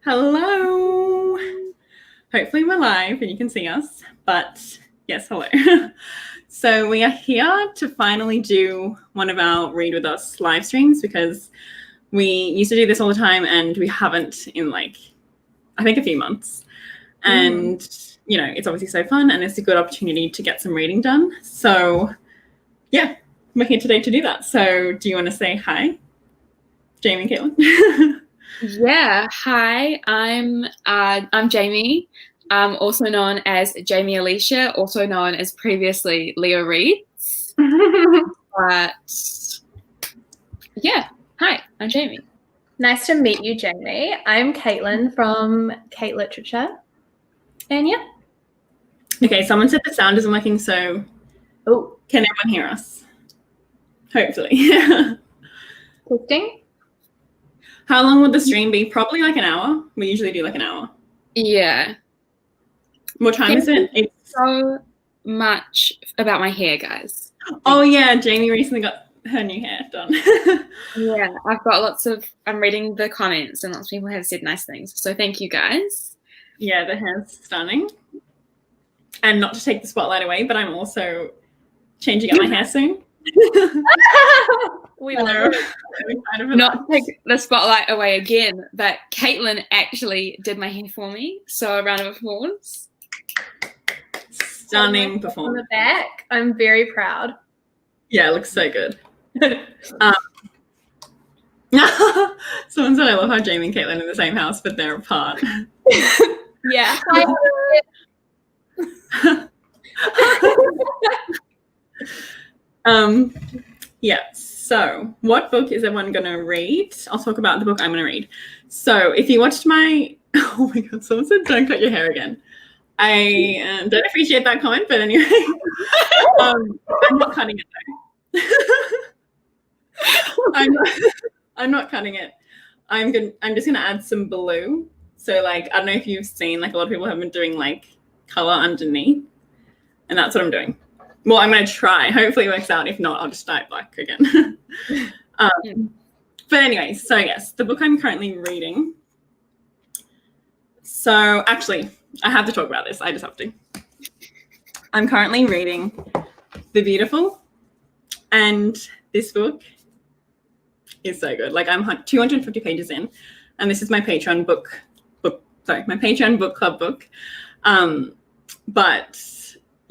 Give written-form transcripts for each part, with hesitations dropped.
Hello. Hopefully we're live and you can see us, but yes, hello. So we are here to finally do one of our Read With Us live streams because we used to do this all the time and we haven't in I think a few months. And, it's obviously so fun and it's a good opportunity to get some reading done. So yeah, we're here today to do that. So do you want to say hi, Jaime Caitlin? Yeah, hi, I'm Jamie, also known as Jamie Alisha, also known as previously Leo Reads. But yeah, hi, I'm Jamie. Nice to meet you, Jamie. I'm Caitlin from Caitliterature. And yeah. Okay, someone said the sound isn't working, so can everyone hear us? Hopefully. Testing. How long would the stream be? Probably like an hour. We usually do like an hour. Yeah. What time is it? It's so much about my hair, guys. Oh yeah, Jamie recently got her new hair done. Yeah, I'm reading the comments and lots of people have said nice things. So thank you guys. Yeah, the hair's stunning. And not to take the spotlight away, but I'm also changing up my hair soon. We love it. Not to take the spotlight away again, but Caitlin actually did my hair for me. So a round of applause. Stunning performance. On the back, I'm very proud. Yeah, it looks so good. Someone said I love how Jamie and Caitlin are in the same house, but they're apart. Yeah. Yeah, so what book is everyone going to read? I'll talk about the book I'm going to read. So if you watched my... Oh my God, someone said don't cut your hair again. I don't appreciate that comment, but anyway. I'm not cutting it though. I'm not cutting it. I'm just going to add some blue. So I don't know if you've seen, a lot of people have been doing color underneath. And that's what I'm doing. Well, I'm going to try. Hopefully it works out. If not, I'll just dye it black again. But anyway, so yes, the book I'm currently reading. So actually, I have to talk about this. I just have to. I'm currently reading The Beautiful. And this book is so good. I'm 250 pages in. And this is my Patreon my Patreon book club book. But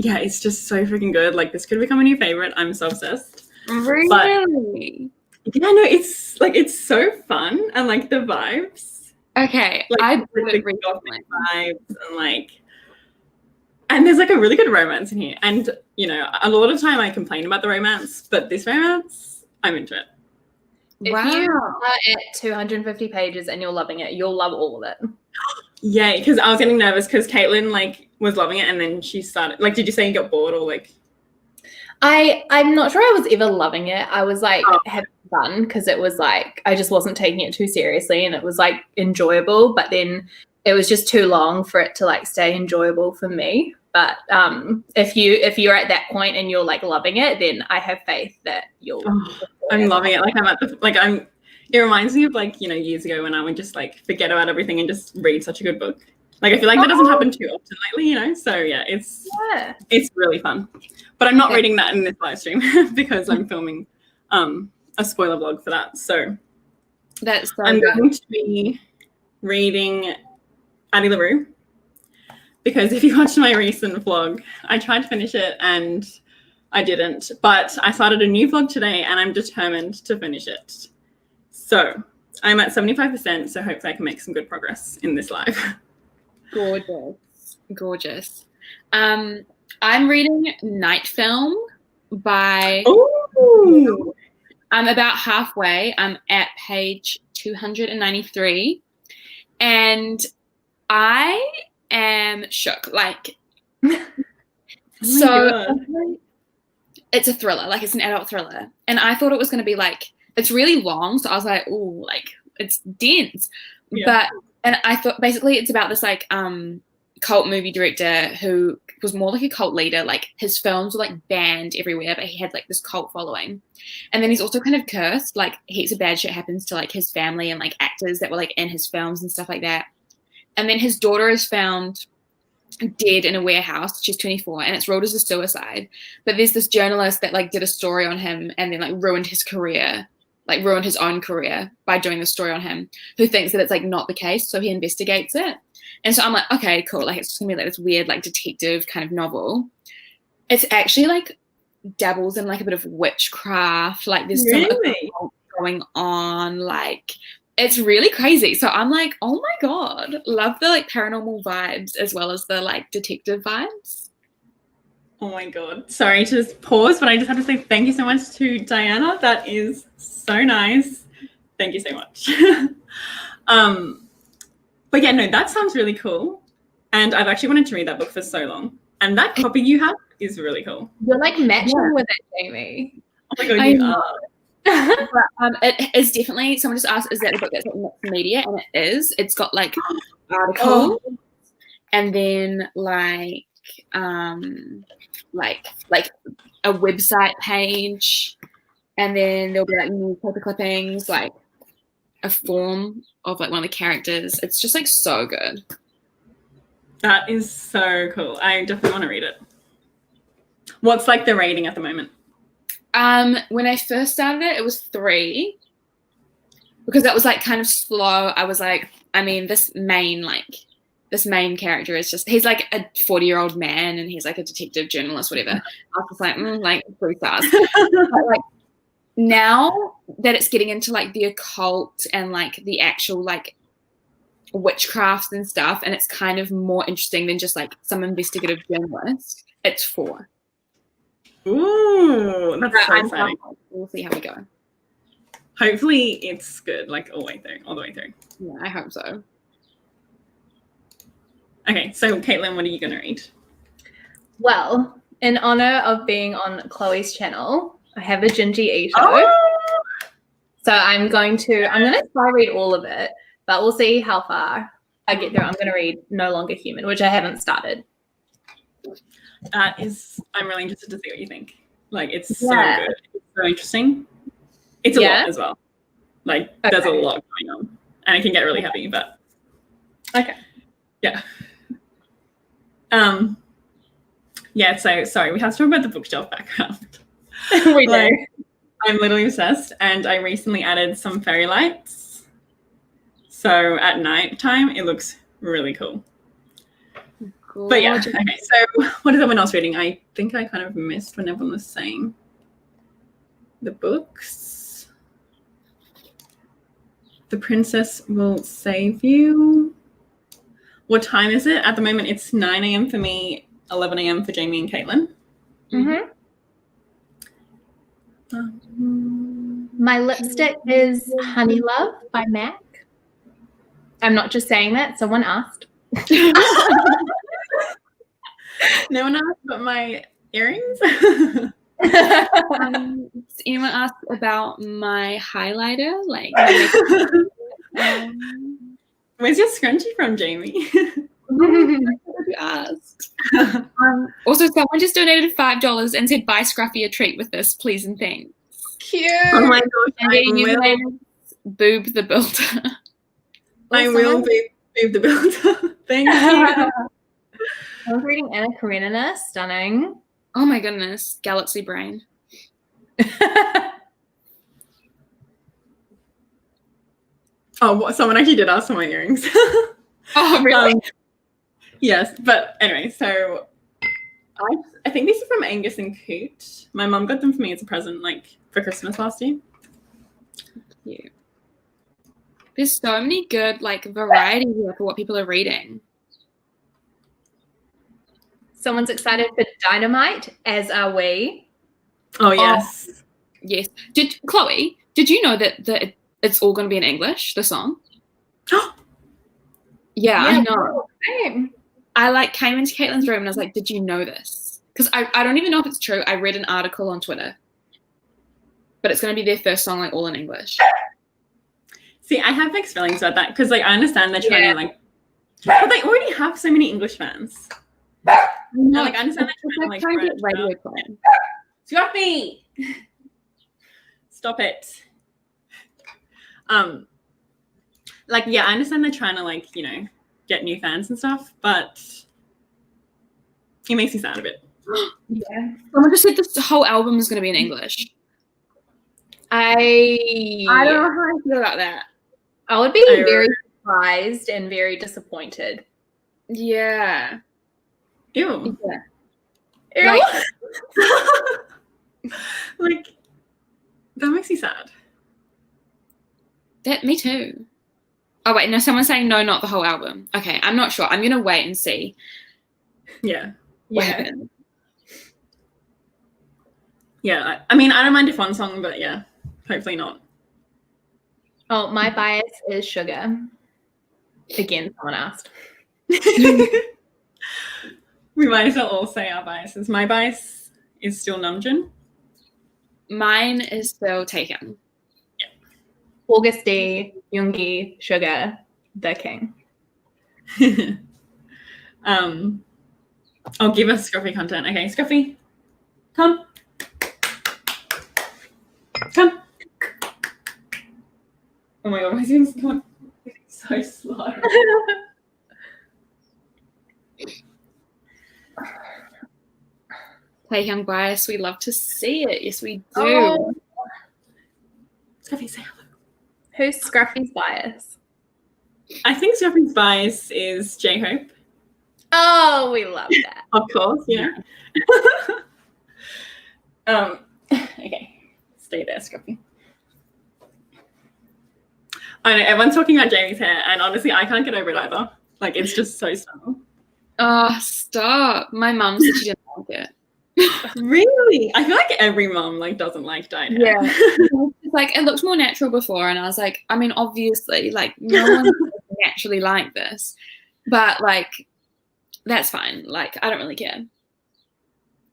yeah, it's just so freaking good. This could become a new favorite. I'm so obsessed. Really? But, yeah, no, it's so fun and the vibes. Okay, I wouldn't read vibes and there's a really good romance in here. And a lot of time I complain about the romance, but this romance, I'm into it. If you are at 250 pages and you're loving it, you'll love all of it. Yeah, because I was getting nervous because Caitlin was loving it and then she started did you say you got bored or I'm not sure I was ever loving it. I was having fun because it was I just wasn't taking it too seriously and it was enjoyable, but then it was just too long for it to stay enjoyable for me. But if you're at that point and you're loving it, then I have faith that you'll I'm loving it. I'm at the it reminds me of years ago when I would just forget about everything and just read such a good book. I feel that doesn't happen too often lately, so yeah, it's really fun. But I'm not reading that in this live stream because I'm filming a spoiler vlog for that. So that's so I'm going to be reading Addie LaRue because if you watched my recent vlog, I tried to finish it and I didn't. But I started a new vlog today and I'm determined to finish it. So I'm at 75%, so hopefully I can make some good progress in this live. Gorgeous. I'm reading Night Film by... Ooh. I'm about halfway. I'm at page 293. And I am shook. It's a thriller. It's an adult thriller. And I thought it was going to be it's really long. So I was ooh, it's dense. Yeah. And I thought basically it's about this cult movie director who was more a cult leader. His films were banned everywhere, but he had this cult following. And then he's also kind of cursed. Heaps of bad shit happens to his family and actors that were in his films and stuff like that. and then his daughter is found dead in a warehouse. She's 24 and it's ruled as a suicide, but there's this journalist that like did a story on him and then like ruined his own career by doing the story on him, who thinks that it's like not the case, so he investigates it. And so I'm like, okay, cool, like it's just gonna be like this weird like detective kind of novel. It's actually like dabbles in like a bit of witchcraft, like there's Really? some going on, like it's really crazy. So I'm like, oh my God, love the like paranormal vibes as well as the like detective vibes. Oh my God. Sorry to just pause, but I just have to say thank you so much to Diana. That is so nice. Thank you so much. But yeah, no, that sounds really cool. And I've actually wanted to read that book for so long. And that copy you have is really cool. You're like matching with it, Jamie. Oh my God, you are. But, it is definitely, someone just asked, is that the book that's like mixed media? And it is. It's got like articles and then like a website page, and then there'll be like newspaper clippings, like a form of like one of the characters. It's just like so good. That is so cool. I definitely want to read it. What's like the rating at the moment? When I first started it, it was 3 because that was like kind of slow. I was like, I mean, this main character is just, he's like a 40-year-old man and he's like a detective journalist, whatever. I was just like 3 stars. But like now that it's getting into like the occult and like the actual like witchcraft and stuff, and it's kind of more interesting than just like some investigative journalist, it's 4. Ooh, that's so exciting. We'll see how we go. Hopefully it's good, like all the way through. Yeah, I hope so. Okay, so Caitlin, what are you going to read? Well, in honor of being on Chloe's channel, I have a Gingy Ito. Oh! So I'm going to try read all of it, but we'll see how far I get through. I'm going to read No Longer Human, which I haven't started. I'm really interested to see what you think. Like, it's so good. It's so interesting. It's a lot as well. Like, there's a lot going on. And it can get really heavy, but... Okay. Yeah. Yeah, so, sorry, we have to talk about the bookshelf background. We do. Like, I'm literally obsessed, and I recently added some fairy lights. So at night time, it looks really cool. But yeah, okay, so what is everyone else reading? I think I kind of missed when everyone was saying the books. The Princess Will Save You. What time is it? At the moment, it's 9 a.m. for me, 11 a.m. for Jamie and Caitlin. Mm-hmm. My lipstick is Honey Love by MAC. I'm not just saying that. Someone asked. No one asked about my earrings. Does anyone ask about my highlighter? Like, where's your scrunchie from, Jamie? You asked. Also, someone just donated $5 and said, "Buy Scruffy a treat with this, please and thanks." Cute. Oh my gosh, And their username is Boob the Builder. I will Boob the Builder. Thank you. I was reading Anna Karenina. Stunning. Oh my goodness, Galaxy Brain. Oh, someone actually did ask for my earrings. Oh, really? Yes, but anyway, so I think these are from Angus and Coot. My mum got them for me as a present, like for Christmas last year. Cute. There's so many good like variety here for what people are reading. Someone's excited for Dynamite, as are we. Oh yes. Yes. Chloe, did you know that it's all going to be in English, the song? Yeah, I know. Same. I like came into Caitlin's room and I was like, did you know this? Because I don't even know if it's true. I read an article on Twitter. But it's going to be their first song like all in English. See, I have mixed feelings about that because like I understand they're trying to like, but they already have so many English fans. No, like I understand they're trying to like radio play. Scruffy! Stop it. Like yeah, I understand they're trying to like, you know, get new fans and stuff, but it makes me sad a bit. Yeah. Someone just said this whole album is going to be in English. I don't know how I feel about that. I would be very surprised and very disappointed. Yeah. Ew. Yeah. Ew. Like, that makes me sad. Me too. Oh, wait, no, someone's saying no, not the whole album. Okay, I'm not sure. I'm going to wait and see Yeah. what Yeah. happens. Yeah. I mean, I don't mind if one song, but yeah, hopefully not. Oh, my bias is Sugar. Again, someone asked. We might as well all say our biases. My bias is still Namjoon. Mine is still Taehyung. August D, Yoongi, Sugar, the King. I'll give us Scruffy content. Okay, Scruffy, come. Come. Oh my god, my Zoom's going so slow. Taehyung bias, we love to see it. Yes, we do. Oh. Scruffy, say hello. Who's Scruffy's bias? I think Scruffy's bias is J-Hope. Oh, we love that. Of course, yeah. Okay, stay there, Scruffy. I know everyone's talking about Jamie's hair, and honestly, I can't get over it either. Like, it's just so style. Oh, stop. My mum said she didn't like it. Really? I feel like every mum like doesn't like dyed hair. Yeah. It's like, it looked more natural before, and I was like, I mean, obviously, like, no one naturally like this. But, like, that's fine. Like, I don't really care.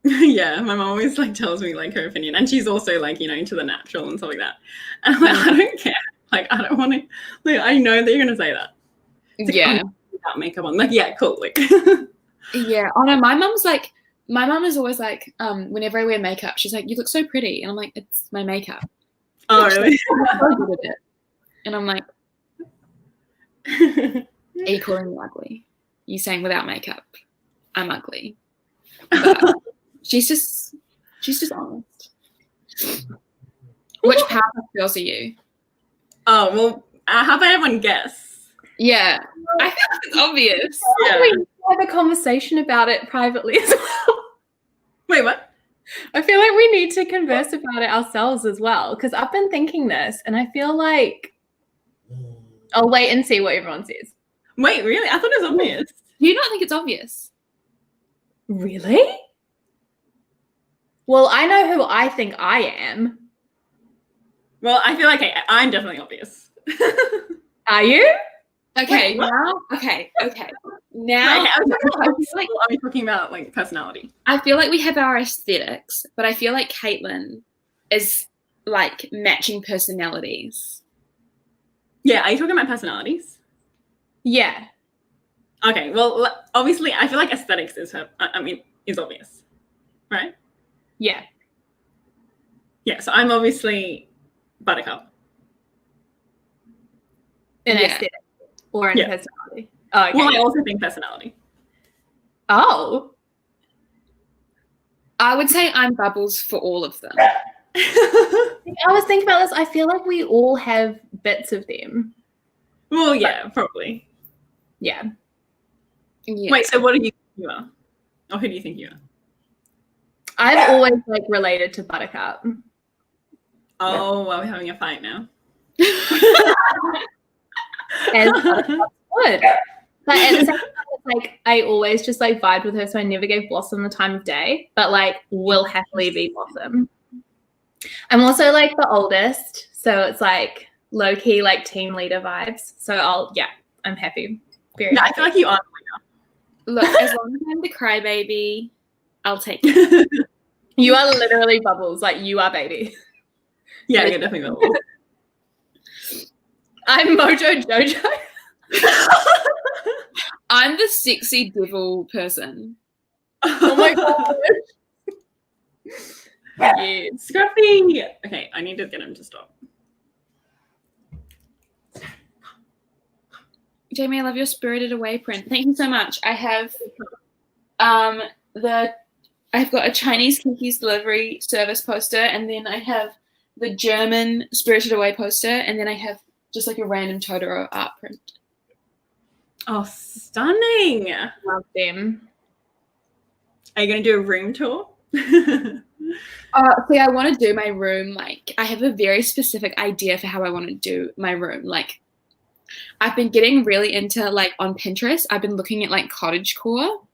Yeah, my mom always like tells me like her opinion, and she's also like, you know, into the natural and stuff like that. And I'm like, I don't care. Like, I don't want to. Like, I know that you're gonna say that. It's like, Yeah. oh, without makeup on. Like, yeah, cool. Like, Yeah. Oh no, my mum is always like, whenever I wear makeup, she's like, you look so pretty. And I'm like, it's my makeup. oh really? I'm so good at it. And I'm like, are you calling me ugly? You saying without makeup, I'm ugly. But she's just honest. Which Powerpuff Girls are you? Oh well, how about everyone guess? Yeah. I think it's obvious. Yeah. We have a conversation about it privately as well. Wait, what? I feel like we need to converse about it ourselves as well, because I've been thinking this, and I feel like I'll wait and see what everyone says. Wait, really? I thought it was obvious. Do you not think it's obvious? Really? Well, I know who I think I am. Well, I feel like I'm definitely obvious. Are you? Okay, Wait, what? now. Okay. Now, Okay, I feel like are we talking about like personality? I feel like we have our aesthetics, but I feel like Caitlin is like matching personalities. Yeah, are you talking about personalities? Yeah. Okay, well, obviously, I feel like aesthetics is is obvious, right? Yeah. Yeah, so I'm obviously Buttercup. In Yeah. aesthetic or in Yeah. personality. Oh, okay. Well, I also think personality. Oh. I would say I'm Bubbles for all of them. I was thinking about this. I feel like we all have bits of them. Well, yeah, probably. Yeah. Yeah. Wait, so what do you think you are? Or who do you think you are? I've always like related to Buttercup. Oh, well, we're having a fight now. As Buttercup would. But at the same time, it's like I always just like vibed with her, so I never gave Blossom the time of day, but like will happily be Blossom. I'm also like the oldest, so it's like low-key like team leader vibes. So I'm happy. Very Yeah, I happy. feel like you are. Look, as long as I'm the crybaby, I'll take it. You are literally Bubbles, like you are baby. Yeah, you're definitely the I'm Mojo Jojo. I'm the sexy devil person. Oh my god. Yeah, Scruffy. Okay, I need to get him to stop. Jamie, I love your Spirited Away print. Thank you so much. I have I've got a Chinese cookies delivery service poster, and then I have the German Spirited Away poster, and then I have just like a random Totoro art print. Oh, stunning. Love them. Are you going to do a room tour? See, I want to do my room, like, I have a very specific idea for how I want to do my room. Like, I've been getting really into, like, on Pinterest, I've been looking at, like, cottagecore.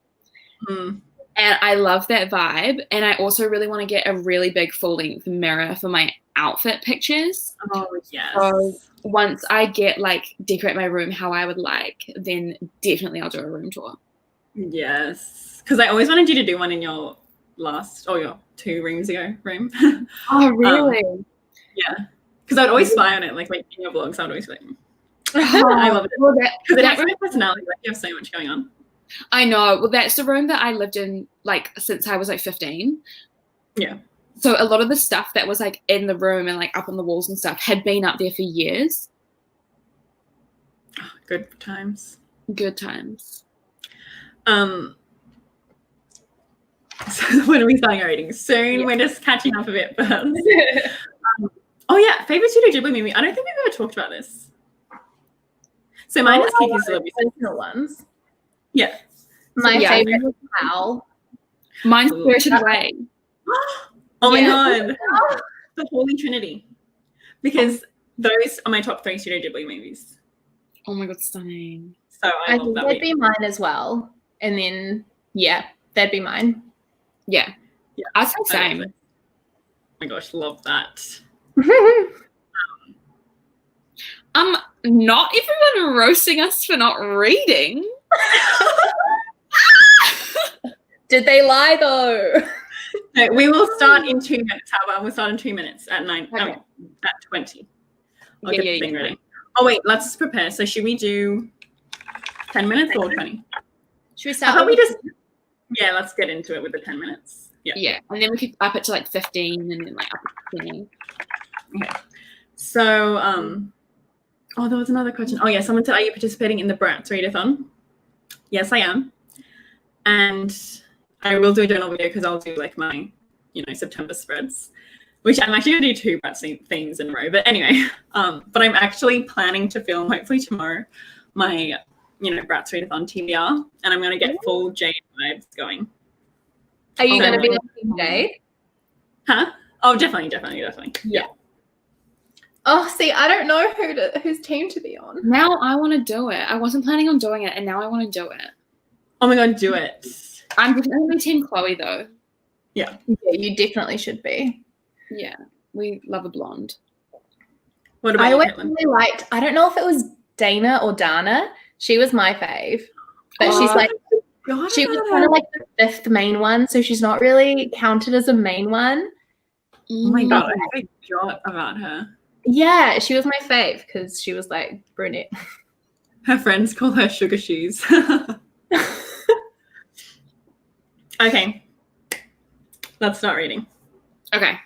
Mm. And I love that vibe. And I also really want to get a really big full-length mirror for my outfit pictures. Oh, yes. So once I get, like, decorate my room how I would like, then definitely I'll do a room tour. Yes. Because I always wanted you to do one in your your 2 rooms ago room. Oh, really? Yeah. Because I would always spy on it, like in your vlogs, I would always be like, I love it. Well, Because it has my personality, like you have so much going on. I know. Well, that's the room that I lived in, like, since I was, like, 15. Yeah. So a lot of the stuff that was, like, in the room and, like, up on the walls and stuff had been up there for years. Oh, good times. Good times. So when are we starting our reading? Soon. Yeah. We're just catching up a bit first. Oh yeah, favorite Studio Ghibli movie. I don't think we've ever talked about this. So mine is Kiki's Delivery. Personal ones. Yeah. My favorite is Howl. Mine's Spirited Away. Oh my god. The Holy Trinity. Because those are my top 3 Studio Ghibli movies. Oh my god, stunning. So I love think that. That'd be mine as well. And then that'd be mine. Yeah. I'd say same. Oh my gosh, love that. Not everyone roasting us for not reading. Did they lie though? No, we will start in 2 minutes. How about we'll start in 2 minutes at 9? Okay. At 20. I'll get the thing ready. Oh wait, let's prepare. So should we do 10 minutes or 20? Should we start? Let's get into it with the 10 minutes. Yeah, and then we could up it to like 15 and then like up to 20. Okay. So, there was another question. Oh yeah, someone said, are you participating in the Bratz readathon? Yes, I am. And I will do a journal video because I'll do like my, September spreads, which I'm actually going to do 2 Bratz themes in a row. But anyway, but I'm actually planning to film, hopefully tomorrow, my, Bratz readathon TBR, and I'm going to get full Jade vibes going. Are you going to be on Jade? Huh? Oh, definitely. Yeah. Oh, see, I don't know whose team to be on. Now I want to do it. I wasn't planning on doing it, and now I want to do it. Oh my god, do it. I'm definitely Team Chloe, though. Yeah. Yeah, you definitely should be. Yeah, we love a blonde. What about I you, always Caitlin? really liked, I don't know if it was Dana or Dana. She was my fave. But she's like, she was kind of like the 5th main one, so she's not really counted as a main one. Oh my god, I forgot about her. Yeah, she was my fave because she was like brunette. Her friends call her Sugar Shoes. Okay. Let's start reading. Okay.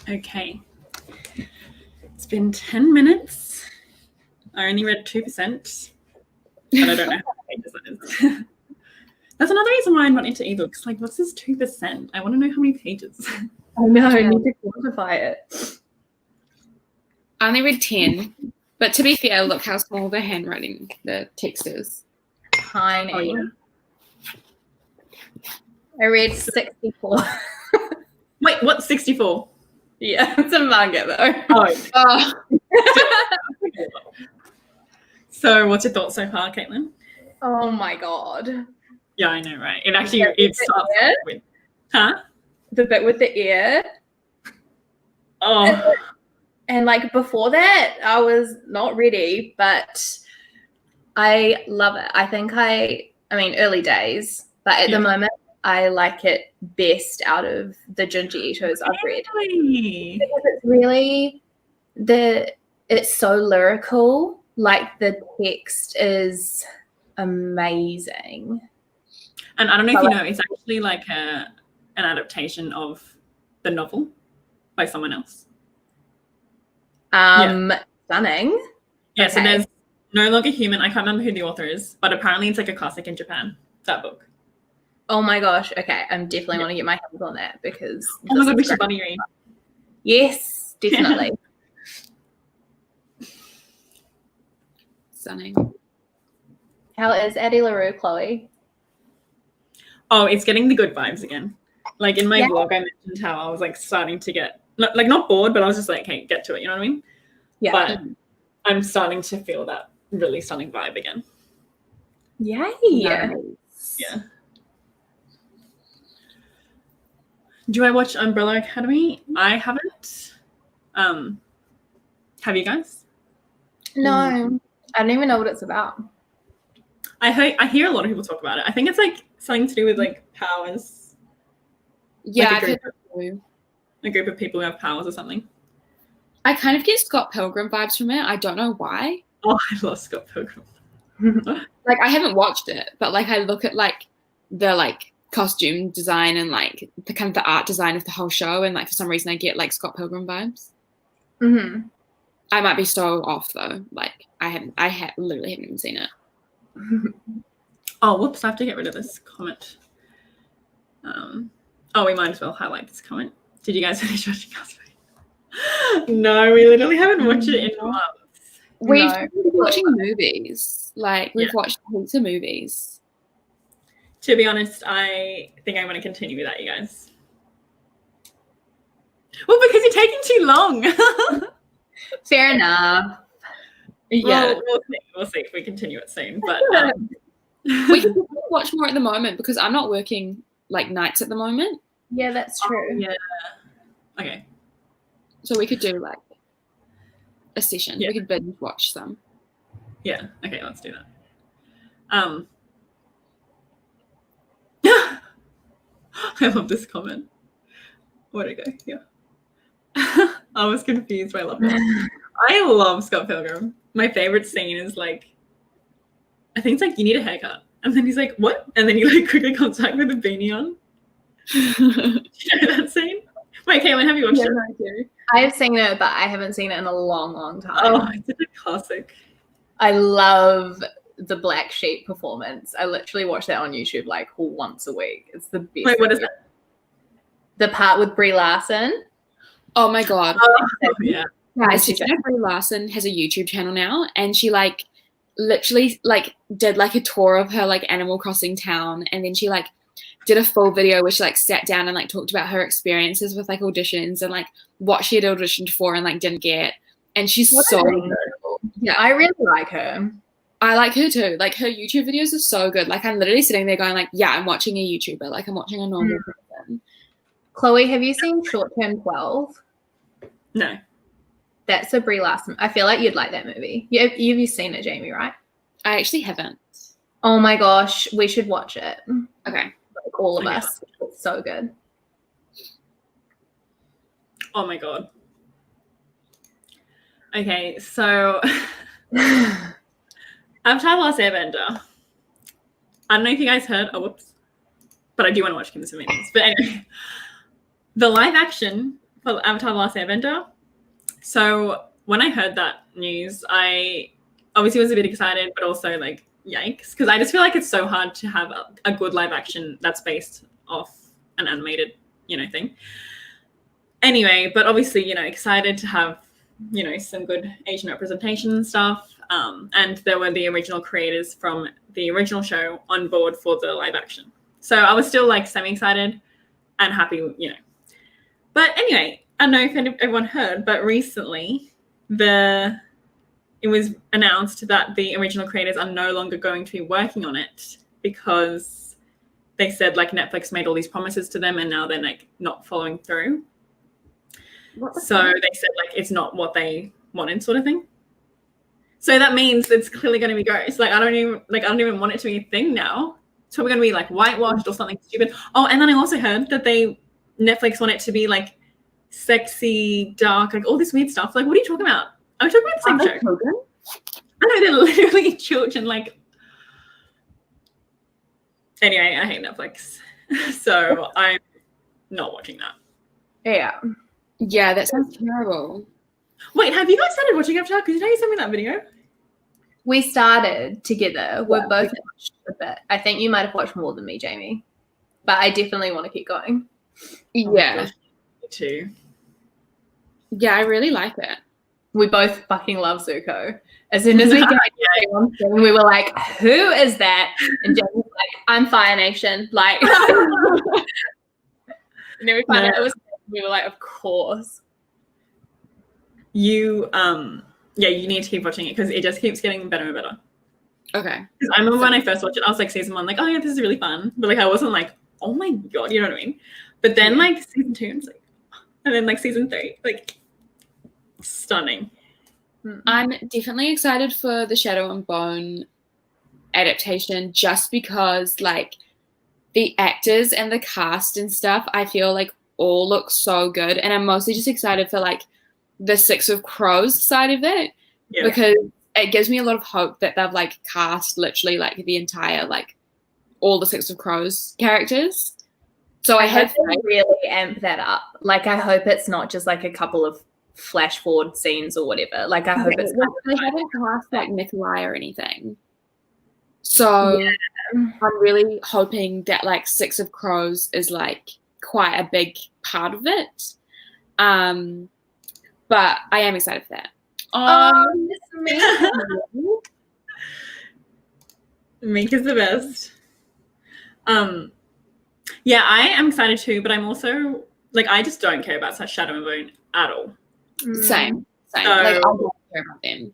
Okay. It's been 10 minutes. I only read 2%, but I don't know how many pages that is. That's another reason why I'm not into ebooks. Like, what's this 2%? I want to know how many pages. Oh no, I need to quantify it. I only read 10. But to be fair, look how small the handwriting, the text is. Tiny. Oh, yeah. I read 64. Wait, what's 64? Yeah, it's a manga though. Oh. Oh, So, what's your thoughts so far, Caitlin? Oh my god. Yeah, I know, right? It actually it starts with, huh? The bit with the ear. Oh, And like before that, I was not ready, but I love it. I think I mean, early days, but at the moment, I like it best out of the Junji Ito's I've read. really? Because it's really it's so lyrical. Like the text is amazing. And I don't know if you know, it's actually like an adaptation of the novel by someone else. Stunning. Yeah, so there's No Longer Human. I can't remember who the author is, but apparently it's like a classic in Japan, that book. Oh my gosh. Okay. I'm definitely want to get my hands on that because Oh my god, we should buddy read. Yes, definitely. stunning. How is Addie LaRue, Chloe? Oh, it's getting the good vibes again. Like in my vlog, I mentioned how I was like starting to get not bored, but I was just like, hey, get to it. You know what I mean? Yeah. But I'm starting to feel that really stunning vibe again. Yay. Nice. Yeah. Do I watch Umbrella Academy? I haven't. Have you guys? No, I don't even know what it's about. I hear a lot of people talk about it. I think it's like something to do with like powers. Yeah, Like a group of people who have powers or something. I kind of get Scott Pilgrim vibes from it. I don't know why. Oh, I love Scott Pilgrim. Like I haven't watched it, but like I look at like the like costume design and like the kind of the art design of the whole show, and like for some reason I get like Scott Pilgrim vibes. Mm-hmm. I might be so off though. Like I literally haven't even seen it. Oh, whoops! I have to get rid of this comment. Oh, we might as well highlight this comment. Did you guys finish watching Housemaid? No, we literally haven't watched it in months. We've been watching movies. Like we've watched heaps of movies. To be honest, I think I want to continue with that, you guys. Well, because you're taking too long. Fair enough. Yeah, well, we'll see if we continue it soon. But we can watch more at the moment because I'm not working like nights at the moment. Yeah, that's true. Yeah. Okay. So we could do like a session. Yeah. We could binge watch some. Yeah. Okay, let's do that. I love this comment. Where'd it go? Yeah. I was confused, but I love it. I love Scott Pilgrim. My favorite scene is like, I think it's like, you need a haircut. And then he's like, what? And then he like quickly comes back with a beanie on. Do you know that scene? Wait, Caitlin, have you watched it? I do. I have seen it, but I haven't seen it in a long, long time. Oh, it's such a classic. I love the Black Sheep performance. I literally watch that on YouTube like once a week. It's the best. Wait, what is that? The part with Brie Larson. Oh my god. Oh, yeah. Guys, did you know Brie Larson has a YouTube channel now, and she like literally like did like a tour of her like Animal Crossing town, and then she like did a full video where she like sat down and like talked about her experiences with like auditions and like what she had auditioned for and like didn't get. And she's Yeah, I really like her. I like her too. Like her YouTube videos are so good. Like I'm literally sitting there going like, yeah, I'm watching a YouTuber. Like I'm watching a normal person. Chloe, have you seen Short Term 12? No. That's a Brie Larson. I feel like you'd like that movie. You've seen it, Jamie, right? I actually haven't. Oh my gosh, we should watch it. Okay. Like all of us. It's so good. Oh my god. Okay, so Avatar: The Last Airbender. I don't know if you guys heard. Oh, whoops. But I do want to watch Kingdoms of Minions. But anyway, the live action for Avatar: The Last Airbender. So when I heard that news, I obviously was a bit excited, but also like yikes, because I just feel like it's so hard to have a good live action that's based off an animated, thing. Anyway, but obviously, excited to have, some good Asian representation and stuff. And there were the original creators from the original show on board for the live action. So I was still like semi-excited and happy, But anyway, I don't know if everyone heard, but recently it was announced that the original creators are no longer going to be working on it because they said like Netflix made all these promises to them and now they're like not following through. So they said like it's not what they wanted, sort of thing. So that means it's clearly going to be ghosts. Like I don't even want it to be a thing now. It's probably going to be like whitewashed or something stupid. Oh, and then I also heard that Netflix want it to be like sexy, dark, like all this weird stuff. Like what are you talking about? Are we talking about the same show? Children? I know they're literally children. Like anyway, I hate Netflix, so I'm not watching that. Yeah, that sounds terrible. Wait, have you guys started watching Avatar? Because you sent me that video. We started together. We're both watched a bit. I think you might have watched more than me, Jamie. But I definitely want to keep going. Yeah. Me too. Yeah, I really like it. We both fucking love Zuko. As soon as we came on screen, we were like, who is that? And Jamie was like, I'm Fire Nation. Like, and then we found out it was, we were like, of course. You need to keep watching it because it just keeps getting better and better. Okay. Because I remember when I first watched it, I was like season 1, like, oh yeah, this is really fun. But like I wasn't like, oh my god, you know what I mean? But then like season 2, it's like, and then like season 3, like stunning. I'm definitely excited for the Shadow and Bone adaptation just because like the actors and the cast and stuff, I feel like all look so good. And I'm mostly just excited for like the Six of Crows side of it because it gives me a lot of hope that they've like cast literally like the entire like all the Six of Crows characters. So I hope they really amp that up. Like I hope it's not just like a couple of flash forward scenes or whatever. Like I hope it's they haven't cast like Nikolai or anything. So I'm really hoping that like Six of Crows is like quite a big part of it. But I am excited for that. Meek is the best. Yeah, I am excited too, but I'm also like I just don't care about such Shadow and Bone at all. Same. So, like I don't care about them.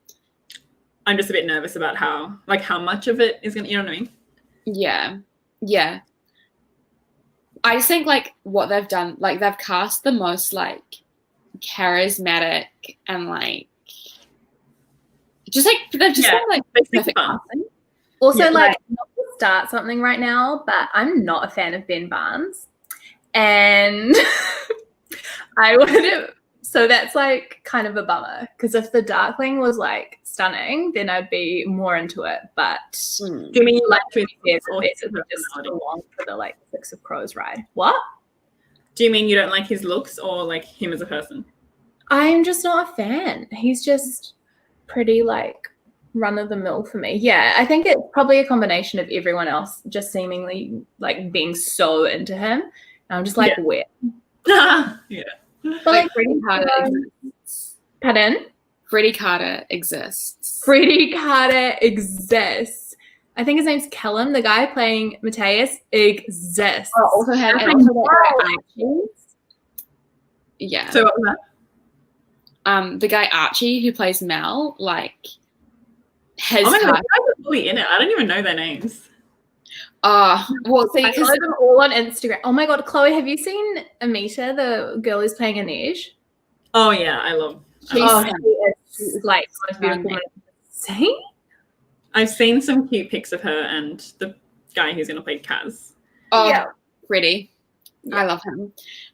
I'm just a bit nervous about how much of it is gonna, you know what I mean? Yeah. I just think like what they've done, like they've cast the most like charismatic and like just like they've just done like perfect casting. Also, like not to start something right now, but I'm not a fan of Ben Barnes, and I would have. So that's like kind of a bummer because if the Darkling was like stunning, then I'd be more into it. But do you mean you like to just along for the like Six of Crows ride? What? Do you mean you don't like his looks or like him as a person? I'm just not a fan. He's just pretty like run of the mill for me. Yeah, I think it's probably a combination of everyone else just seemingly like being so into him. And I'm just like, where? Yeah. But like Freddie Carter exists. Pardon? Freddie Carter exists. Freddie Carter exists. I think his name's Callum, the guy playing Mateus, exists. Oh, also have Archie. Yeah. So what was that? The guy Archie who plays Mel, like his oh my god, they're really in it. I don't even know their names. Well, see, I follow them all on Instagram. Oh my god, Chloe, have you seen Amita, the girl who's playing Anej? Oh yeah, I love. She's like the most beautiful woman I've seen. I've seen some cute pics of her and the guy who's gonna play Kaz. Oh, yeah. Pretty. Yeah. I love him.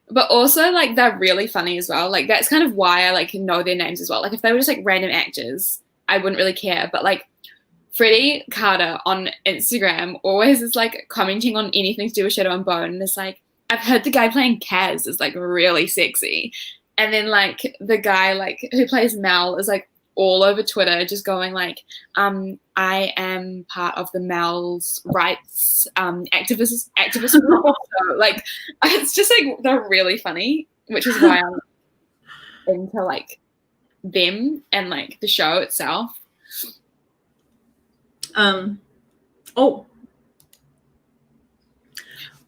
But also, like, they're really funny as well. Like, that's kind of why I like know their names as well. Like, if they were just like random actors, I wouldn't really care. But like, Freddie Carter on Instagram always is like commenting on anything to do with Shadow and Bone, and it's like, I've heard the guy playing Kaz is like really sexy, And then like the guy like who plays Mel is like all over Twitter just going like, I am part of the Mel's rights activist group. So, like it's just like they're really funny, which is why I'm into like them and like the show itself.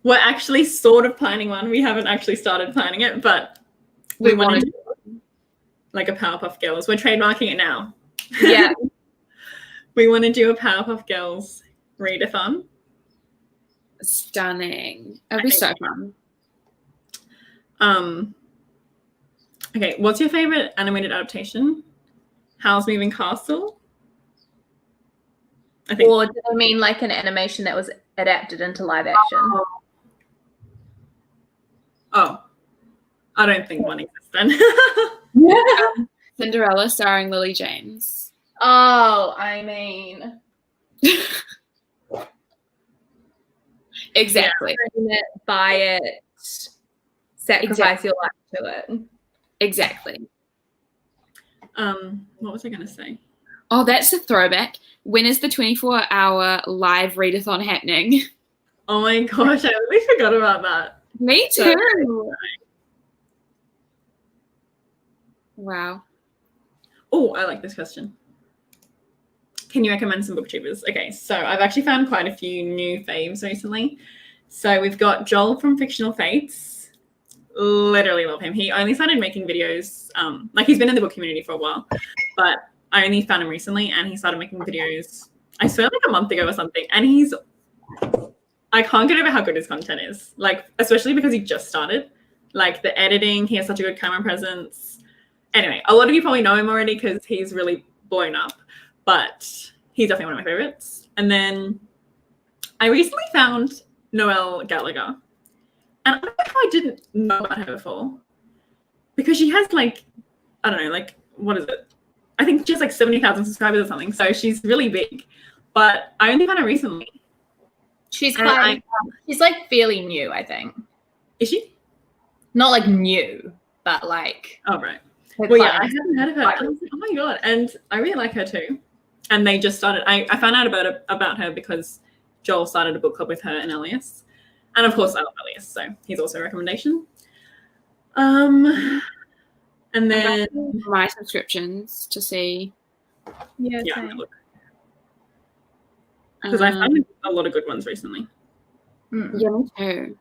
We're actually sort of planning one. We haven't actually started planning it, but we want to do like a Powerpuff Girls. We're trademarking it now. Yeah. We want to do a Powerpuff Girls readathon. Stunning. It'll be so fun. Okay, what's your favorite animated adaptation? Howl's Moving Castle? I think. Or do they mean like an animation that was adapted into live action? Oh, I don't think one exists then. Cinderella starring Lily James. Oh, I mean. Exactly. Buy it, sacrifice your life to it. Exactly. What was I going to say? Oh, that's a throwback. When is the 24-hour live readathon happening? Oh my gosh, I really forgot about that. Me too. Wow. Oh, I like this question. Can you recommend some booktubers? Okay, so I've actually found quite a few new faves recently. So we've got Joel from Fictional Fates. Literally love him. He only started making videos, like he's been in the book community for a while, but I only found him recently and he started making videos, I swear like a month ago or something. And I can't get over how good his content is. Like, especially because he just started. Like the editing, he has such a good camera presence. Anyway, a lot of you probably know him already because he's really blown up, but he's definitely one of my favorites. And then I recently found Noelle Gallagher. And I don't know how I didn't know about her before. Because she has like, I don't know, like, what is it? I think she has like 70,000 subscribers or something. So she's really big. But I only found her recently. She's quite, she's like fairly new, I think. Is she? Not like new, but like. Oh, right. Well, yeah, I haven't heard of her. And I was like, oh my God. And I really like her too. And they just started, I found out about her because Joel started a book club with her and Elias. And of course, I love Elias, so he's also a recommendation. And then my subscriptions to see. Yeah, look. Because I found a lot of good ones recently. Yeah, me too.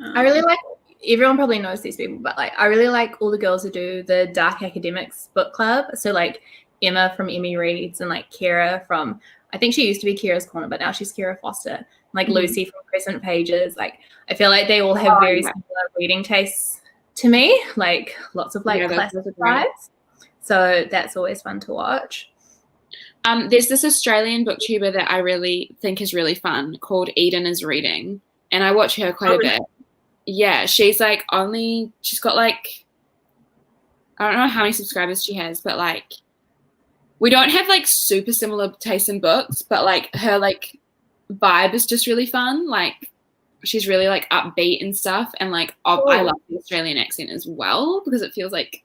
I really like, everyone probably knows these people, but like I really like all the girls who do the Dark Academics book club. So like Emma from Emmy Reads and like Kira from, I think she used to be Kira's Corner, but now she's Kira Foster. Like Lucy from Crescent Pages. Like I feel like they all have very similar reading tastes to me. Like lots of like classic vibes. So that's always fun to watch. There's this Australian booktuber that I really think is really fun called Eden is Reading. And I watch her quite a bit. Yeah, she's got like, I don't know how many subscribers she has, but like, we don't have like super similar taste in books, but like her like vibe is just really fun. Like she's really like upbeat and stuff. And like, I love the Australian accent as well because it feels like,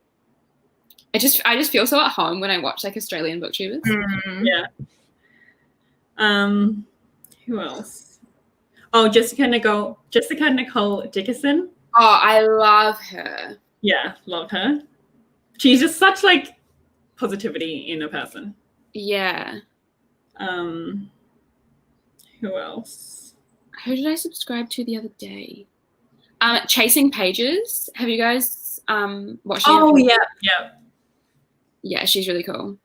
I just feel so at home when I watch like Australian booktubers. Yeah. Who else? Oh, Jessica Nicole Dickerson. Oh, I love her. Yeah, love her. She's just such like positivity in a person. Yeah. Who else? Who did I subscribe to the other day? Chasing Pages. Have you guys watched it? Oh yeah. Yeah, she's really cool.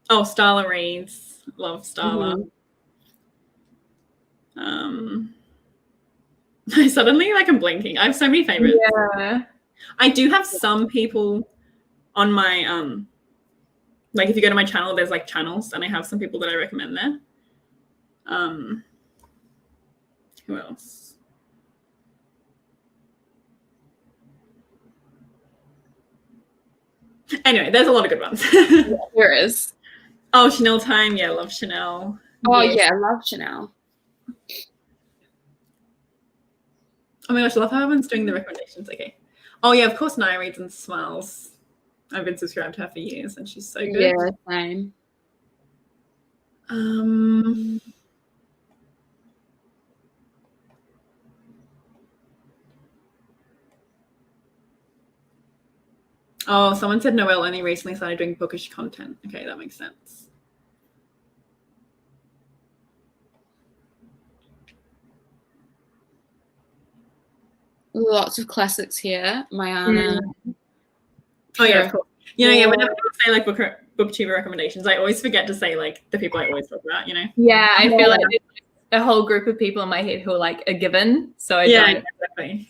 Starla Reads. Love Starla. Suddenly like I'm blanking. I have so many favorites. Yeah. I do have some people on my like if you go to my channel, there's like channels and I have some people that I recommend there. Who else? Anyway, there's a lot of good ones. There is. Oh, Chanel Time. Yeah, love Chanel. Oh, yeah, I love Chanel. Oh my gosh, I love how everyone's doing the recommendations. Okay. Oh yeah, of course Naya reads and smiles. I've been subscribed to her for years and she's so good. Yeah, same. Oh, someone said Noelle only recently started doing bookish content. Okay, that makes sense. Lots of classics here. Mayana. Oh yeah, of course. You know, yeah, whenever people say like booktuber recommendations, I always forget to say like the people I always talk about, you know? Yeah, I feel like there's a whole group of people in my head who are like a given. So I don't. Exactly.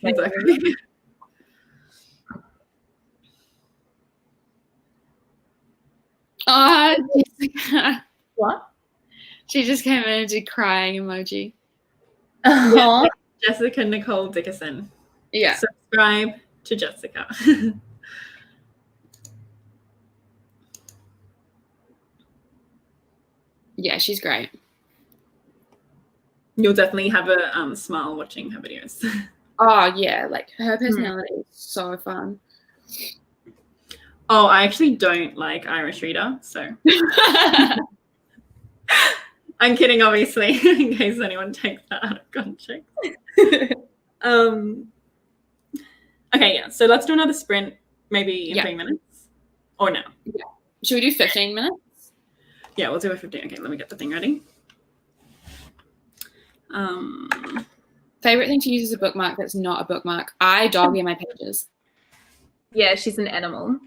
Oh, Jessica. What? She just came in and did crying emoji. Yeah, Jessica Nicole Dickerson. Yeah. Subscribe to Jessica. Yeah, she's great. You'll definitely have a smile watching her videos. Oh yeah, like her personality is so fun. Oh, I actually don't like Irish Reader, so I'm kidding, obviously, in case anyone takes that out of context. Okay, yeah. So let's do another sprint, maybe in 3 minutes, or no? Yeah. Should we do 15 minutes? Yeah, we'll do a 15. Okay, let me get the thing ready. Favorite thing to use as a bookmark that's not a bookmark. I dog ear my pages. Yeah, she's an animal.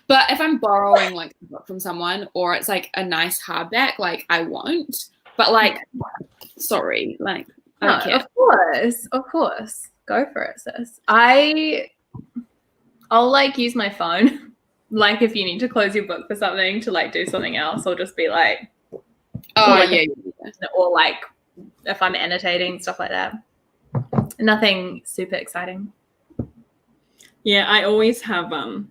But if I'm borrowing like a book from someone or it's like a nice hardback, like I won't. But like, sorry, like I don't care. Of course. Go for it, sis. I'll like use my phone. Like if you need to close your book for something to like do something else, I'll just be like, oh like, yeah. Or like if I'm annotating, stuff like that. Nothing super exciting. Yeah, I always have a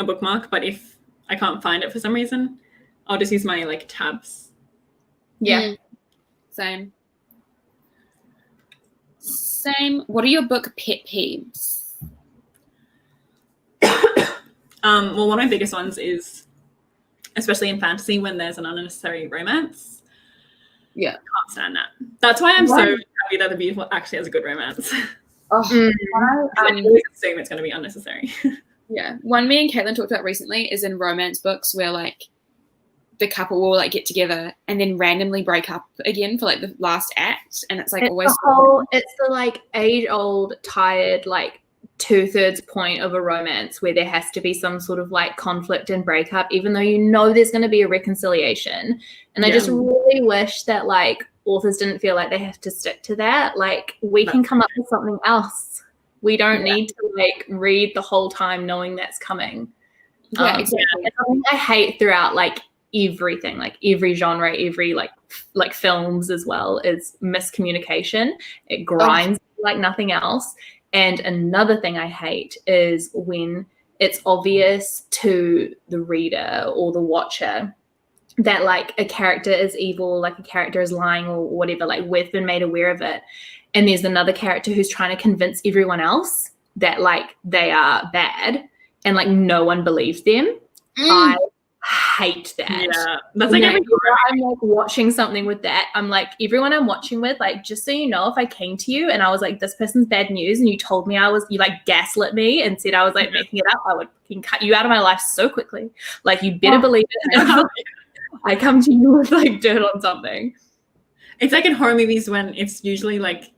bookmark, but if I can't find it for some reason, I'll just use my like tabs. Yeah. Same. What are your book pet peeves? Well, one of my biggest ones is, especially in fantasy, when there's an unnecessary romance. Yeah. Can't stand that. That's why I'm so happy that The Beautiful actually has a good romance. Oh, I always assume it's going to be unnecessary. Yeah. One me and Caitlin talked about recently is in romance books where like the couple will like get together and then randomly break up again for like the last act, and it's like always it's the like age-old tired like 2/3 point of a romance where there has to be some sort of like conflict and breakup, even though you know there's going to be a reconciliation. And I just really wish that like authors didn't feel like they have to stick to that. Like we can come up with something else. We don't need to like read the whole time knowing that's coming. Yeah, exactly. It's something I hate throughout like everything, like every genre, every like films as well, is miscommunication. It grinds like nothing else. And another thing I hate is when it's obvious to the reader or the watcher that like a character is evil, like a character is lying or whatever, like we've been made aware of it. And there's another character who's trying to convince everyone else that like they are bad and like no one believes them. I hate that. Yeah, that's like every I'm like watching something with that. I'm like, everyone I'm watching with, like, just so you know, if I came to you and I was like, this person's bad news, and you told me you like gaslit me and said I was like making it up, I would cut you out of my life so quickly. Like, you better believe it. I come to you with like dirt on something. It's like in horror movies when it's usually like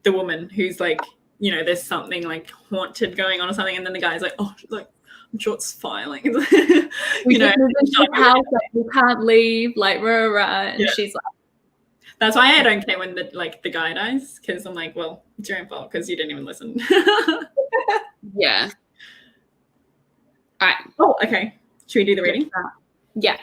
the woman who's like, you know, there's something like haunted going on or something, and then the guy's like, oh, like, I'm sure it's filing. You know, house, like, we can't leave, like, and she's like, that's why I don't care when the guy dies, because I'm like, well, it's your own fault because you didn't even listen. Yeah. All right. Oh, okay. Should we do the reading? Yeah.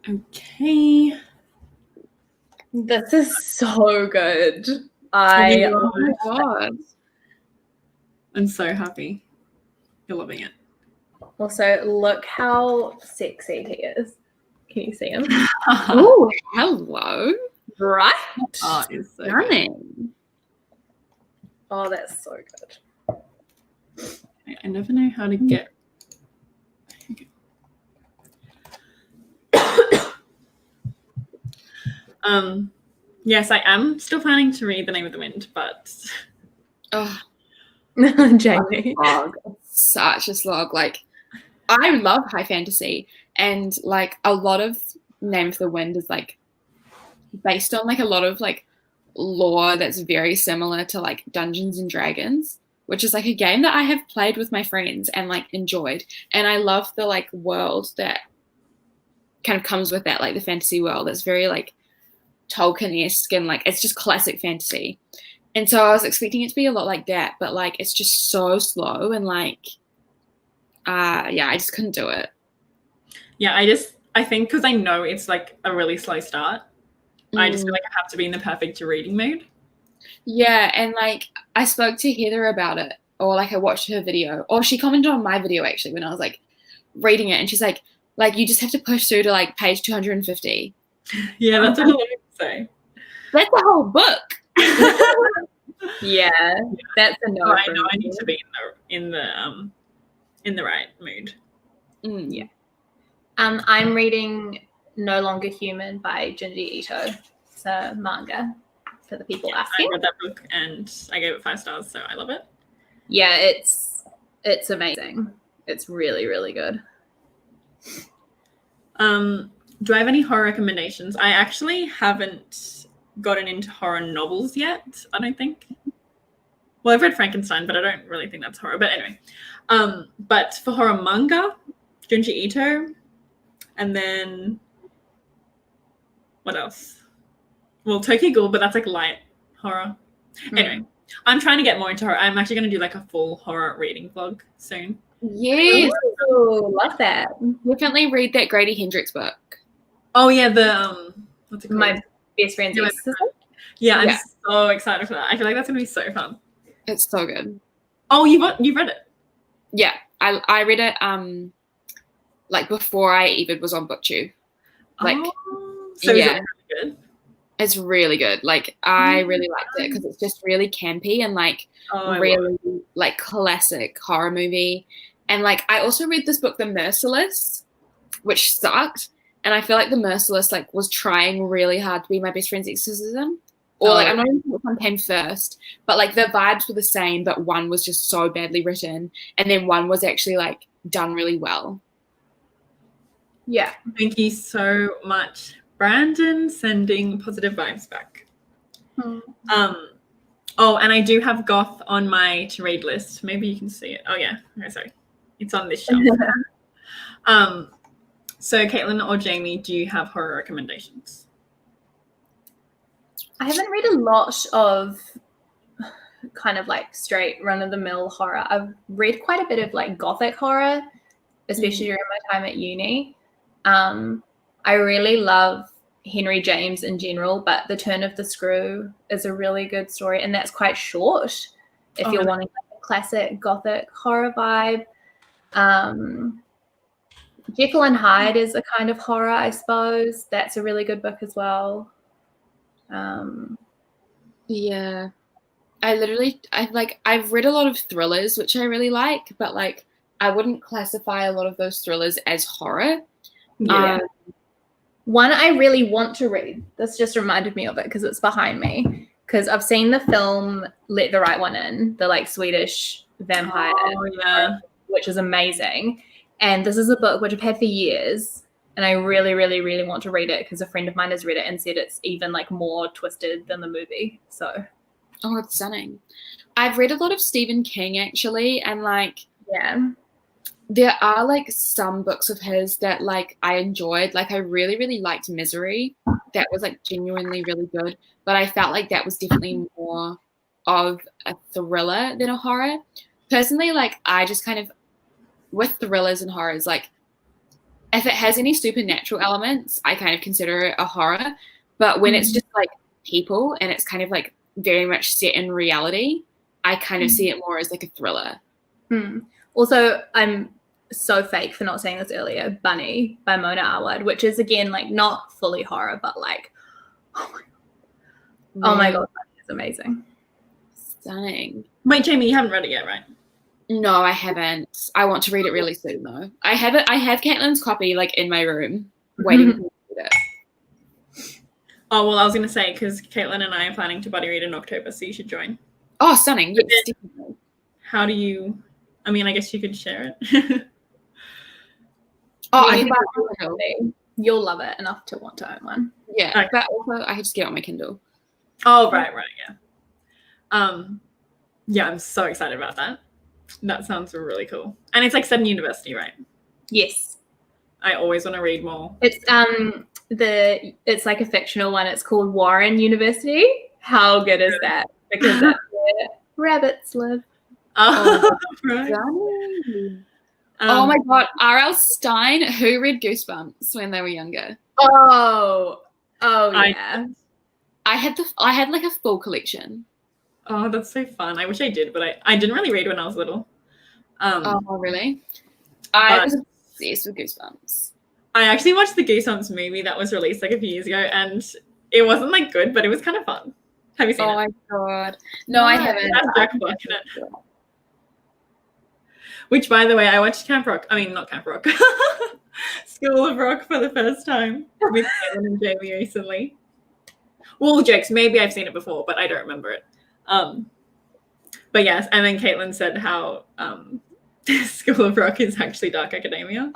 Okay. This is so good. Oh my god. I'm so happy. You're loving it. Also, look how sexy he is. Can you see him? Oh, hello. Right? Oh, it's so good. Stunning. Oh, that's so good. I never know how to get. Yes, I am still planning to read The Name of the Wind, but Oh, Jamie. slog. Such a slog. Like, I love high fantasy, and like a lot of Name of the Wind is like based on like a lot of like lore that's very similar to like Dungeons and Dragons, which is like a game that I have played with my friends and like enjoyed. And I love the like world that kind of comes with that, like the fantasy world. It's very like Tolkien-esque and like it's just classic fantasy. And so I was expecting it to be a lot like that, but like it's just so slow and like yeah, I just couldn't do it. Yeah, I think because I know it's like a really slow start, I just feel like I have to be in the perfect reading mood. Yeah, and like I spoke to Heather about it, or like I watched her video, or she commented on my video actually when I was like reading it, and she's like you just have to push through to like page 250. Yeah, that's what I would say. That's the whole book. Yeah, that's a no. Oh, I know I need to be in the right mood. Yeah. I'm reading No Longer Human by Junji Ito. It's a manga for the people asking. I read that book and I gave it 5 stars, so I love it. Yeah, it's amazing. It's really, really good. Do I have any horror recommendations? I actually haven't gotten into horror novels yet, I don't think. Well, I've read Frankenstein, but I don't really think that's horror. But anyway, but for horror manga, Junji Ito, and then what else? Well, Tokyo Ghoul, but that's like light horror. Anyway, I'm trying to get more into horror. I'm actually going to do like a full horror reading vlog soon. Yes. Ooh, love that. Definitely read that Grady Hendrix book. Oh yeah, the what's it called? My best friend's exorcism. Yeah, I'm so excited for that. I feel like that's gonna be so fun. It's so good. Oh, you've read it? Yeah, I read it like before I even was on BookTube. Like, so yeah, is it really good? It's really good. Like, I really liked it because it's just really campy and like really like classic horror movie. And like, I also read this book, The Merciless, which sucked. And I feel like The Merciless like was trying really hard to be my best friend's exorcism. Or like I'm not even sure which one came first, but like the vibes were the same, but one was just so badly written, and then one was actually like done really well. Yeah. Thank you so much, Brandon, sending positive vibes back. Oh, and I do have Goth on my to read list. Maybe you can see it. Oh yeah. Okay, sorry. It's on this shelf. So Caitlin or Jamie, do you have horror recommendations? I haven't read a lot of kind of like straight run-of-the-mill horror. I've read quite a bit of like gothic horror, especially during my time at uni. I really love Henry James in general, but The Turn of the Screw is a really good story, and that's quite short if you're wanting like a classic gothic horror vibe. Jekyll and Hyde is a kind of horror, I suppose. That's a really good book as well. Yeah. I've read a lot of thrillers, which I really like, but like I wouldn't classify a lot of those thrillers as horror. Yeah. One I really want to read, this just reminded me of it because it's behind me, because I've seen the film Let the Right One In, the like Swedish vampire, which is amazing. And this is a book which I've had for years, and I really, really, really want to read it because a friend of mine has read it and said it's even like more twisted than the movie. So, oh, it's stunning. I've read a lot of Stephen King actually, and like, yeah, there are like some books of his that like I enjoyed. Like I really, really liked Misery. That was like genuinely really good, but I felt like that was definitely more of a thriller than a horror. Personally, like I just kind of, with thrillers and horrors, like if it has any supernatural elements, I kind of consider it a horror. But when it's just like people and it's kind of like very much set in reality, I kind of see it more as like a thriller. Also, I'm so fake for not saying this earlier, Bunny by Mona Awad, which is again like not fully horror, but like oh my god, Bunny is amazing. Stunning. Wait, Jamie, you haven't read it yet, right? No, I haven't. I want to read it really soon though. I have Caitlin's copy like in my room waiting for me to read it. Oh, well, I was going to say, because Caitlin and I are planning to buddy read in October, so you should join. Oh, stunning. Yes, definitely. How do you, I mean, I guess you could share it. You'll love it enough to want to own one. Yeah, okay. But also I just get it on my Kindle. Oh, right, yeah. Yeah, I'm so excited about that. That sounds really cool. And it's like set in university, right? Yes. I always want to read more. It's it's like a fictional one. It's called Warren University. How good is that? Because that's where rabbits live. Oh, right. Oh my god, R.L. Stein, who read Goosebumps when they were younger? Oh yeah. I had like a full collection. Oh, that's so fun. I wish I did, but I didn't really read when I was little. Oh, really? I was obsessed with Goosebumps. I actually watched the Goosebumps movie that was released like a few years ago, and it wasn't like good, but it was kind of fun. Have you seen it? Oh my god. No, I haven't. That's Jack Black in it. Which, by the way, I watched Camp Rock. I mean, not Camp Rock. School of Rock for the first time with Caitlin and Jamie recently. Well, jokes. Maybe I've seen it before, but I don't remember it. But yes, and then Caitlin said how School of Rock is actually dark academia.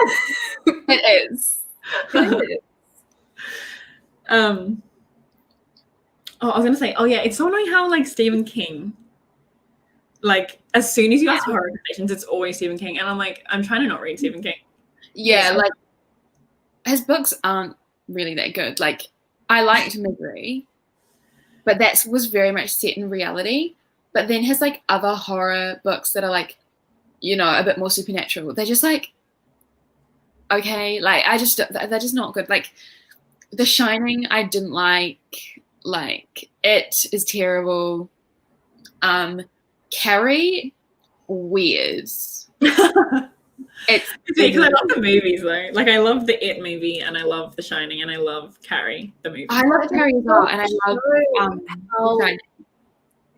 It is. Oh, I was gonna say, oh yeah, it's so annoying how like Stephen King, like as soon as you ask for horror recommendations, it's always Stephen King, and I'm like, I'm trying to not read Stephen King. Yeah, like his books aren't really that good. Like I liked Misery, but that was very much set in reality. But then his like other horror books that are like, you know, a bit more supernatural, they're just like, okay, like they're just not good. Like The Shining, I didn't like. Like It is terrible. Carrie, weird. It's because I love the movies though. Like I love the It movie, and I love The Shining, and I love Carrie the movie. I love Carrie as well, and I love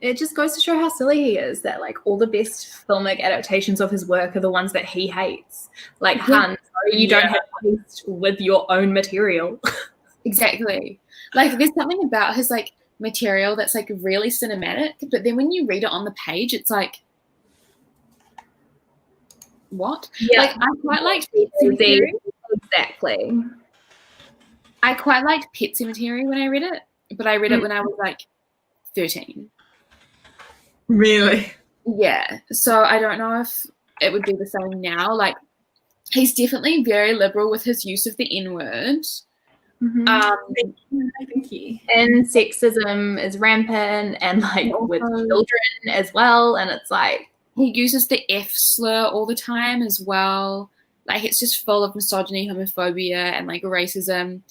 it just goes to show how silly he is that like all the best filmic adaptations of his work are the ones that he hates. Like Han, you don't have taste with your own material. Exactly. Like there's something about his like material that's like really cinematic, but then when you read it on the page, it's like, what? Yeah. Like I quite liked Pet Sematary. Exactly. I quite liked Pet Sematary when I read it, but I read it when I was like 13. Really? Yeah. So I don't know if it would be the same now. Like he's definitely very liberal with his use of the N-word. Mm-hmm. I think and sexism is rampant, and like with children as well, and it's like he uses the F slur all the time as well. Like it's just full of misogyny, homophobia, and like racism.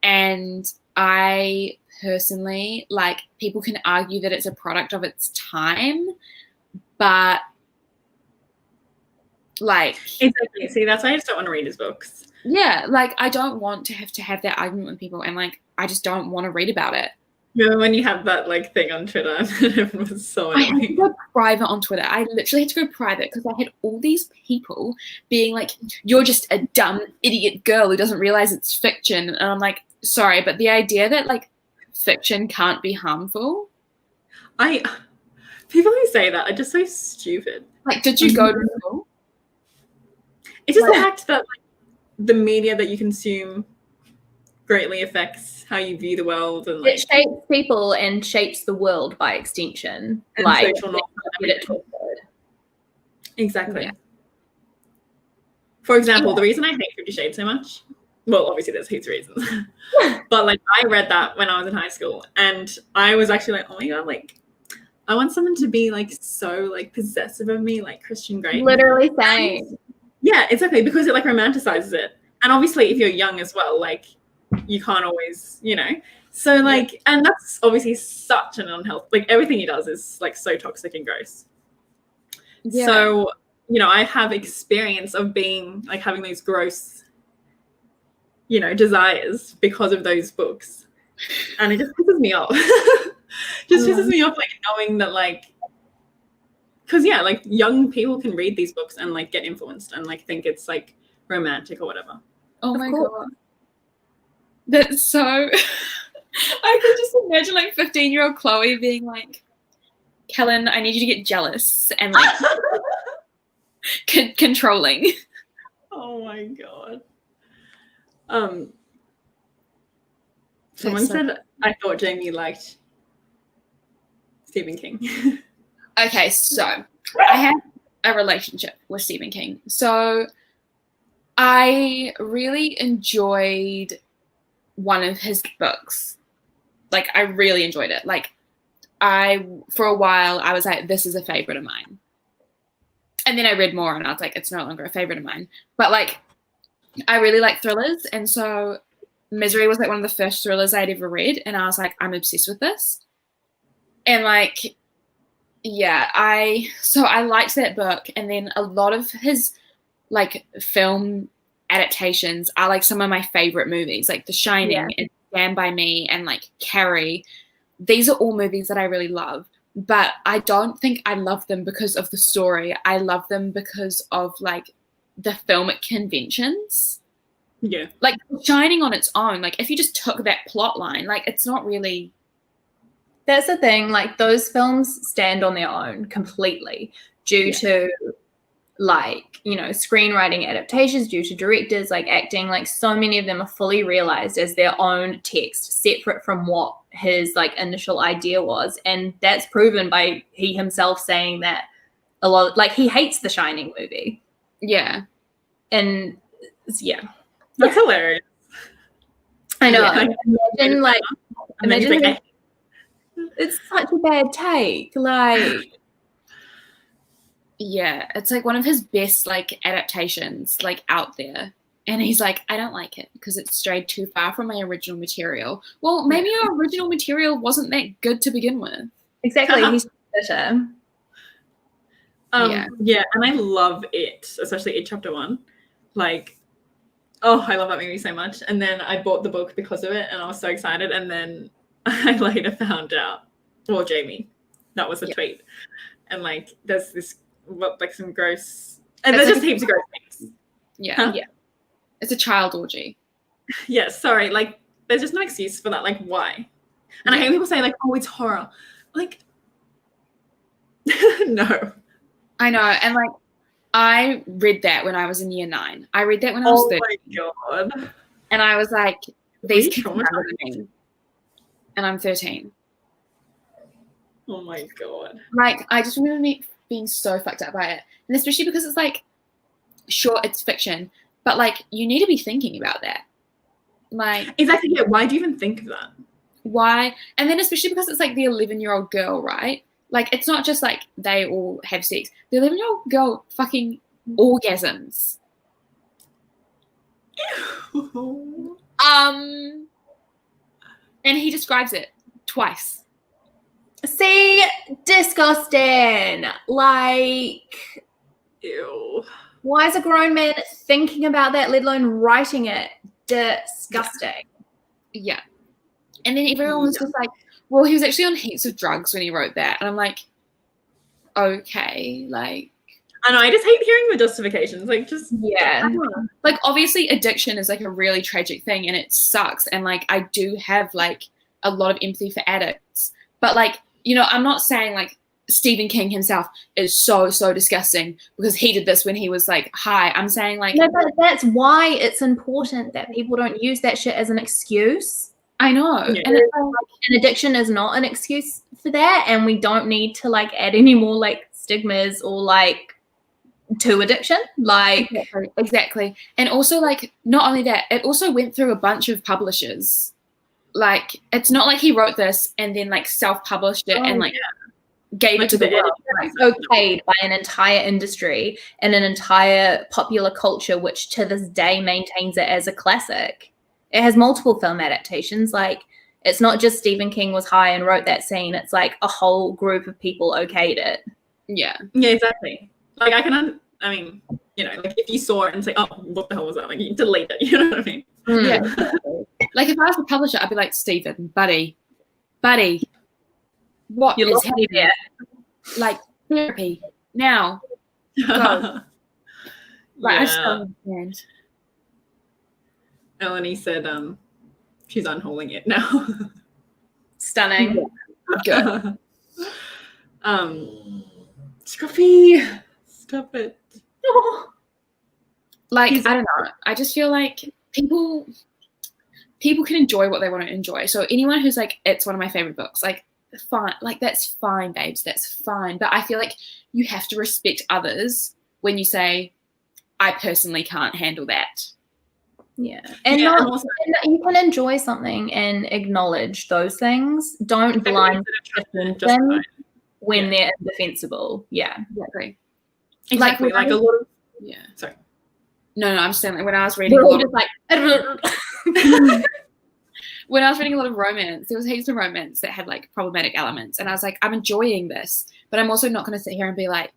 And I personally, like, people can argue that it's a product of its time, but like exactly. See, that's why I just don't want to read his books. Yeah, like I don't want to have that argument with people, and like I just don't want to read about it. Remember when you had that like thing on Twitter and everyone was so annoying? I had to go private on Twitter. I literally had to go private because I had all these people being like, "You're just a dumb idiot girl who doesn't realize it's fiction," and I'm like, sorry, but the idea that like fiction can't be harmful. People who say that are just so stupid. Like, did you go to school? It's just the fact that like, the media that you consume greatly affects how you view the world, and like, it shapes people and shapes the world by extension. And like social norms. Exactly. Yeah. For example, the reason I hate 50 Shades so much, well, obviously there's heaps of reasons, but like I read that when I was in high school, and I was actually like, oh my god, like I want someone to be like so like possessive of me, like Christian Grey. Literally saying. Yeah, exactly, because it like romanticizes it. and obviously if you're young as well, like you can't always, so like, and that's obviously such an unhealthy, like everything he does is like so toxic and gross. Yeah. So, I have experience of being like having those gross, desires because of those books. And it just pisses me off. Pisses me off, like knowing that, like, because like young people can read these books and like get influenced and like think it's like romantic or whatever. Oh my God. That's so I could just imagine like 15-year-old Chloe being like, Kellen, I need you to get jealous and like controlling. Oh my God. Someone said I thought Jamie liked Stephen King. Okay, so I have a relationship with Stephen King. So I really enjoyed one of his books. Like, I really enjoyed it. Like, for a while, I was like, this is a favorite of mine. And then I read more and I was like, it's no longer a favorite of mine. But like, I really like thrillers. And so Misery was like one of the first thrillers I'd ever read. And I was like, I'm obsessed with this. And like, yeah, I liked that book. And then a lot of his like film adaptations are like some of my favorite movies, like The Shining and Stand By Me and like Carrie. These are all movies that I really love. But I don't think I love them because of the story. I love them because of like the filmic conventions. Yeah. Like Shining on its own, like if you just took that plot line, like it's not really. That's the thing. Like those films stand on their own completely due to like, screenwriting adaptations, due to directors, like acting, like so many of them are fully realized as their own text, separate from what his like initial idea was. And that's proven by he himself saying that a lot, like he hates the Shining movie. Yeah. And that's hilarious. I know. Yeah. Imagine it's such a bad take. Like, yeah, it's like one of his best like adaptations like out there. And he's like, I don't like it because it strayed too far from my original material. Well, maybe our original material wasn't that good to begin with. Exactly. He's better. Yeah, and I love it, especially It Chapter 1. Like, I love that movie so much. And then I bought the book because of it, and I was so excited. And then I later found out, well, Jamie, that was a tweet. And like, there's this, like some gross, and there's just heaps of gross things. Yeah. Huh? Yeah. It's a child orgy. Yeah, sorry. Like, there's just no excuse for that. Like, why? And I hate people say like, oh, it's horror. Like, no. I know. And like, I read that when I was in year 9. I read that when I was 13. Oh my God. And I was like, these kids are younger than me. And I'm 13. Oh my God. Like, I just remember me being so fucked up by it. And especially because it's like, sure, it's fiction, but like, you need to be thinking about that. Like, exactly. Yeah. Why do you even think of that? Why? And then especially because it's like the 11-year-old girl, right? Like, it's not just like they all have sex. The 11-year-old girl fucking orgasms. Ew. And he describes it twice. See, disgusting. Like, Ew. why is a grown man thinking about that, let alone writing it? Disgusting. Yeah. And then everyone was just like, well, he was actually on heaps of drugs when he wrote that. And I'm like, okay, like. I know, I just hate hearing the justifications. Like, just. Yeah. Like, obviously, addiction is like a really tragic thing and it sucks. And like, I do have like a lot of empathy for addicts. But like, I'm not saying like Stephen King himself is so disgusting because he did this when he was like high. I'm saying like. No, but that's why it's important that people don't use that shit as an excuse. I know. Yeah. And it's like, an addiction is not an excuse for that. And we don't need to like add any more like stigmas or like to addiction. Like exactly. And also like, not only that, it also went through a bunch of publishers. Like, it's not like he wrote this and then like self-published it and like gave it to the world. It's okayed by an entire industry and an entire popular culture, which to this day maintains it as a classic. It has multiple film adaptations. Like, it's not just Stephen King was high and wrote that scene. It's like a whole group of people okayed it. Yeah. Yeah, exactly. Like, I mean, you know, like if you saw it and say, oh, what the hell was that? Like, you delete it. You know what I mean? Yeah. Like, if I was the publisher, I'd be like, Stephen, buddy, what You is lost me happening? there. Like, therapy now. Go. Like, I just don't understand. Eleni said she's unholding it now. Stunning. Good. Scruffy, stop it. Like, I don't know. I just feel like people can enjoy what they want to enjoy. So anyone who's like, it's one of my favorite books, like, fine, like, that's fine, babes, that's fine. But I feel like you have to respect others when you say, I personally can't handle that. Yeah. And you can enjoy something and acknowledge those things. Don't blind them when they're indefensible. Yeah. Exactly. Exactly. Like a lot of sorry. No, I'm just saying, like, when I was reading when I was reading a lot of romance, there was heaps of romance that had like problematic elements, and I was like, I'm enjoying this, but I'm also not going to sit here and be like,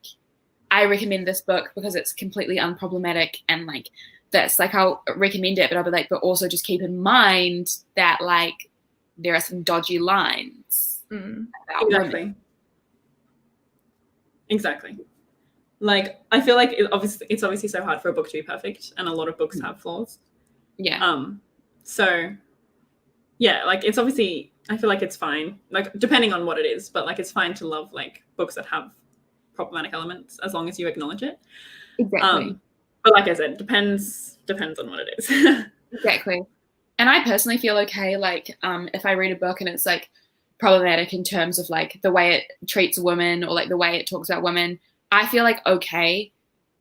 I recommend this book because it's completely unproblematic and like this. Like, I'll recommend it, but I'll be like, but also just keep in mind that like there are some dodgy lines. Exactly. Exactly. Like, I feel like it's obviously so hard for a book to be perfect, and a lot of books have flaws. Yeah. So yeah, like, it's obviously, I feel like it's fine, like, depending on what it is, but like, it's fine to love like books that have problematic elements as long as you acknowledge it. Exactly. But like I said, depends on what it is. Exactly. And I personally feel okay, like, if I read a book and it's like problematic in terms of like the way it treats women or like the way it talks about women, I feel like okay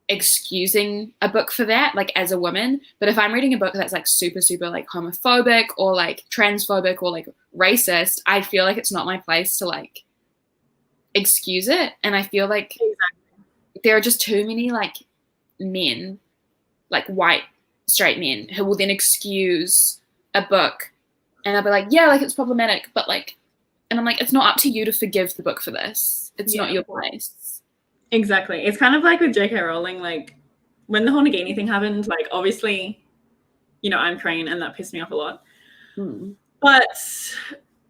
excusing a book for that, like, as a woman. But if I'm reading a book that's like super like homophobic or like transphobic or like racist, I feel like it's not my place to like excuse it. And I feel like there are just too many like men, like white straight men, who will then excuse a book, and they'll be like, yeah, like, it's problematic, but like, and I'm like, it's not up to you to forgive the book for this. It's not your place. Exactly. It's kind of like with J.K. Rowling, like, when the whole Nagini thing happened, like, obviously, you know, I'm Crane, and that pissed me off a lot. But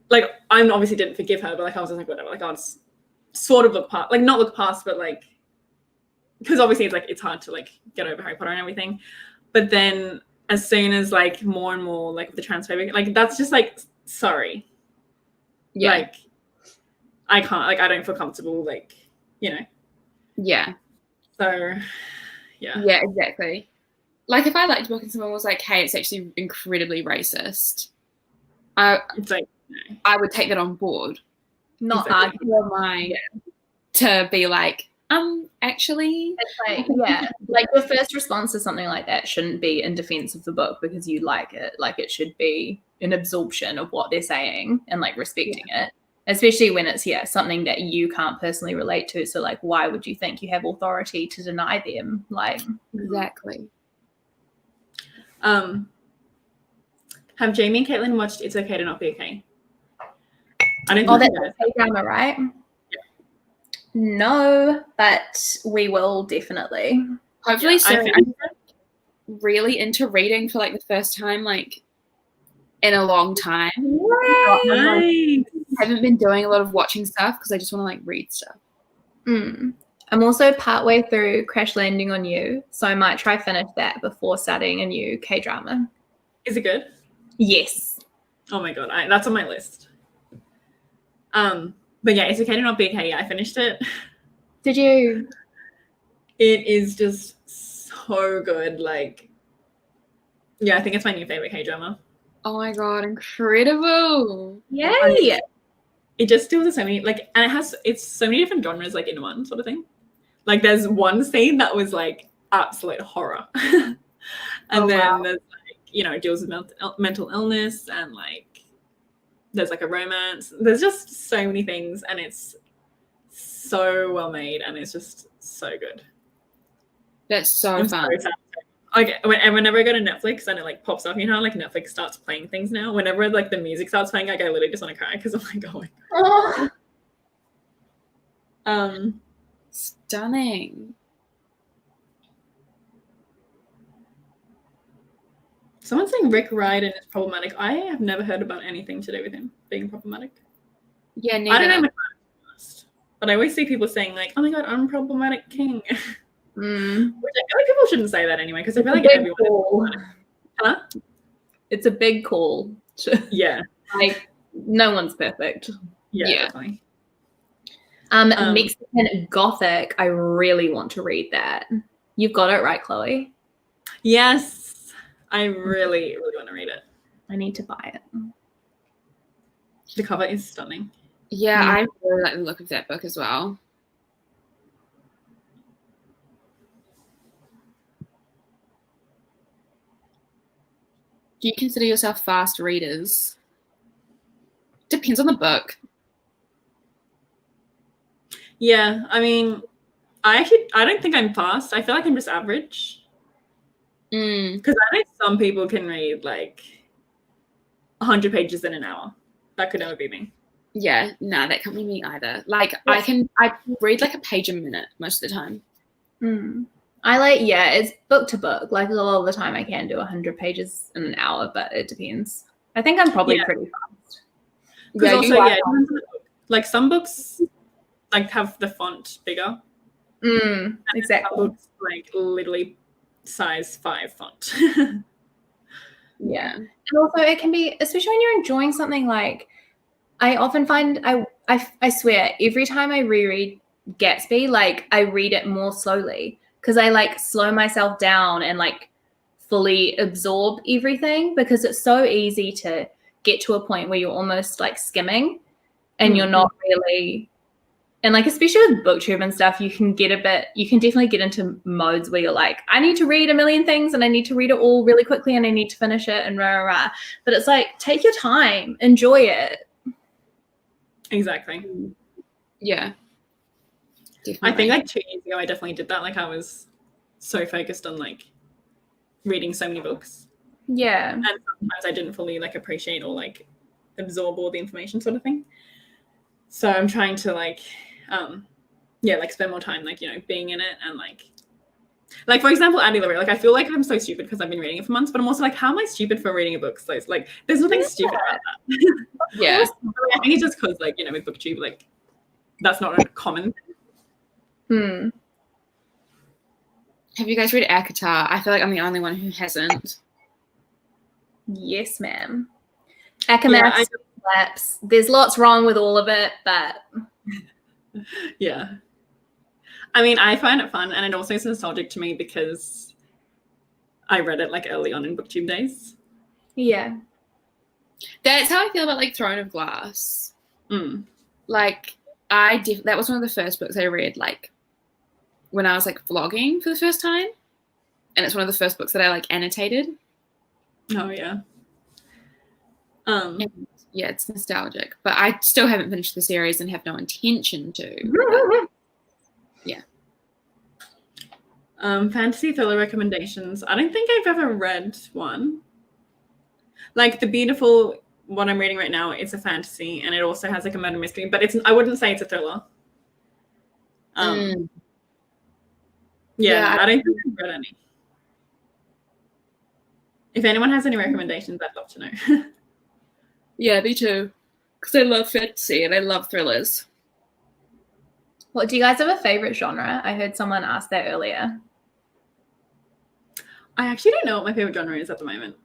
like, I obviously didn't forgive her, but like, I was just like, whatever, like, I'll just sort of look past, like, not look past, but like, because obviously it's like, it's hard to like get over Harry Potter and everything. But then as soon as like more and more like the transphobic, like, that's just like, sorry. Yeah. Like, I can't, like, I don't feel comfortable, like, you know. Yeah. So, yeah. Yeah, exactly. Like, if I liked a book and someone was like, hey, it's actually incredibly racist, It's like, no. I would take that on board. Not Exactly. argue. To be like, actually. It's like, yeah, like, the first response to something like that shouldn't be in defense of the book because you like it. Like, it should be an absorption of what they're saying and like respecting it, especially when it's something that you can't personally relate to. So like, why would you think you have authority to deny them? Like, Exactly. Have Jaime and Caitlin watched It's Okay to Not Be Okay? I don't think that's a drama, right? No, but we will definitely. Hopefully soon. I I'm really into reading for like the first time, like, in a long time. Nice. I haven't been doing a lot of watching stuff because I just want to like read stuff. I'm also partway through Crash Landing on You, so I might try finish that before starting a new K-drama. Is it good? Yes. Oh my god, that's on my list. But yeah, It's Okay to Not Be Okay. Yeah, I finished it. Did you? It is just so good. Like, yeah, I think it's my new favorite K-drama. Oh my god, incredible! Yay! It just deals with so many, like, and it's so many different genres, like, in one sort of thing. Like, there's one scene that was like absolute horror, and then there's like, you know, it deals with mental illness, and like there's like a romance. There's just so many things, and it's so well made, and it's just so good. That's so I'm fun. so sad. Okay, whenever I go to Netflix and it like pops up, you know, like Netflix starts playing things now. Whenever like the music starts playing, like I literally just want to cry because I'm like, oh my god. Stunning. Someone's saying Rick Riordan is problematic. I have never heard about anything to do with him being problematic. Yeah, neither. I don't know much about it, but I always see people saying like, "Oh my god, unproblematic king." Which I feel like people shouldn't say that anyway, because I feel like everyone is. Huh? It's a big call. Yeah. Like, no one's perfect. Yeah. Definitely. Mexican Gothic. I really want to read that. You've got it right, Chloe. Yes, I really, really want to read it. I need to buy it. The cover is stunning. Yeah, I really like the look of that book as well. Do you consider yourself fast readers? Depends on the book. Yeah, I mean, I don't think I'm fast. I feel like I'm just average. Because I know some people can read like 100 pages in an hour. That could never be me. Yeah, no, that can't be me either. Like I read like a page a minute most of the time. It's book to book. Like a lot of the time I can do 100 pages in an hour, but it depends. I think I'm probably pretty fast. Because like some books like have the font bigger. Exactly. Some books like literally size 5 font. Yeah. And also it can be, especially when you're enjoying something, like I often find I swear every time I reread Gatsby, like I read it more slowly because I like slow myself down and like fully absorb everything, because it's so easy to get to a point where you're almost like skimming and you're not really, and like especially with booktube and stuff, you can definitely get into modes where you're like, I need to read a million things and I need to read it all really quickly and I need to finish it and rah, rah, rah. But it's like, take your time, enjoy it. Exactly. Yeah. Definitely. I think like 2 years ago I definitely did that. Like I was so focused on like reading so many books. Yeah. And sometimes I didn't fully like appreciate or like absorb all the information sort of thing. So I'm trying to like like spend more time like, you know, being in it, and like for example, Andy Lorraine, like I feel like I'm so stupid because I've been reading it for months, but I'm also like, how am I stupid for reading a book? So it's like there's nothing stupid about that. Yeah. I think it's just because like, you know, with booktube, like that's not a common thing. Have you guys read Akatar? I feel like I'm the only one who hasn't. Yes, ma'am. Akatar slaps. There's lots wrong with all of it, but yeah. I mean, I find it fun, and it also is nostalgic to me because I read it like early on in booktube days. Yeah. That's how I feel about like Throne of Glass. Like that was one of the first books I read like when I was like vlogging for the first time, and it's one of the first books that I like annotated. Oh yeah. And, yeah, it's nostalgic, but I still haven't finished the series and have no intention to. Yeah. Fantasy thriller recommendations. I don't think I've ever read one. Like the beautiful one I'm reading right now, it's a fantasy, and it also has like a murder mystery, but I wouldn't say it's a thriller. Yeah, I don't think I've read any. If anyone has any recommendations, I'd love to know. Yeah, me too. Because I love fantasy and I love thrillers. What do you guys have a favorite genre? I heard someone ask that earlier. I actually don't know what my favorite genre is at the moment.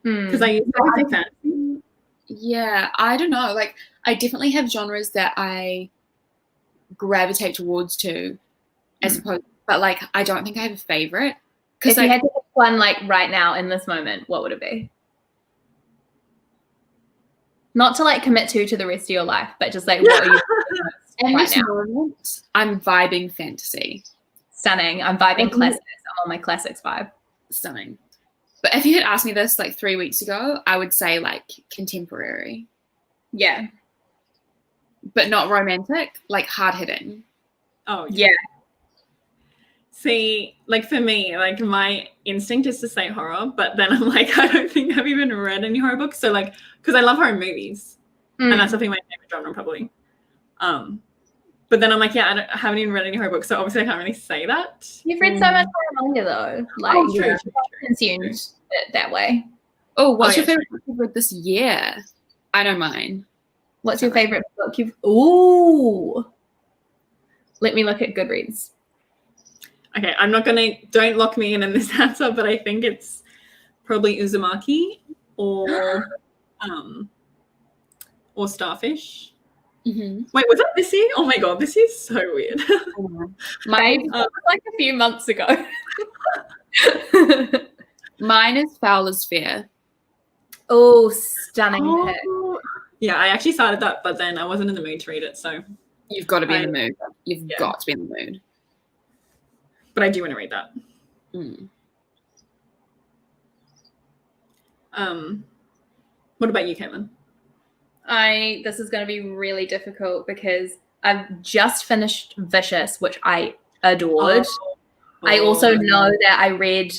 Because I used to say fantasy. Yeah, I don't know. Like, I definitely have genres that I gravitate towards too, as opposed. But like, I don't think I have a favorite. If you had to pick one like right now in this moment, what would it be? Not to like commit to the rest of your life, but just like what are you doing right now? I'm vibing fantasy. Stunning. I'm vibing classics. I'm on my classics vibe. Stunning. But if you had asked me this like 3 weeks ago, I would say like contemporary. Yeah. but not romantic, like hard-hitting. Oh, Yeah. See, like for me, like my instinct is to say horror, but then I'm like, I don't think I've even read any horror books. So like, because I love horror movies, and that's definitely my favorite genre, probably. But then I'm like, yeah, I haven't even read any horror books, so obviously I can't really say that. You've read so much horror manga though. Like, true. consumed it that way. Oh, what's your favorite book you've read this year? I know mine. What's your favorite book you've? Ooh. Let me look at Goodreads. Okay, don't lock me in this answer, but I think it's probably Uzumaki or Starfish. Mm-hmm. Wait, was that this year? Oh my god, this is so weird. Mine was like a few months ago. Mine is Fowler's Fear. Oh, stunning pick. Yeah, I actually started that, but then I wasn't in the mood to read it, so You've got to be in the mood. You've got to be in the mood. But I do want to read that. What about you, Caitlin? This is going to be really difficult because I've just finished Vicious, which I adored. I also know that I read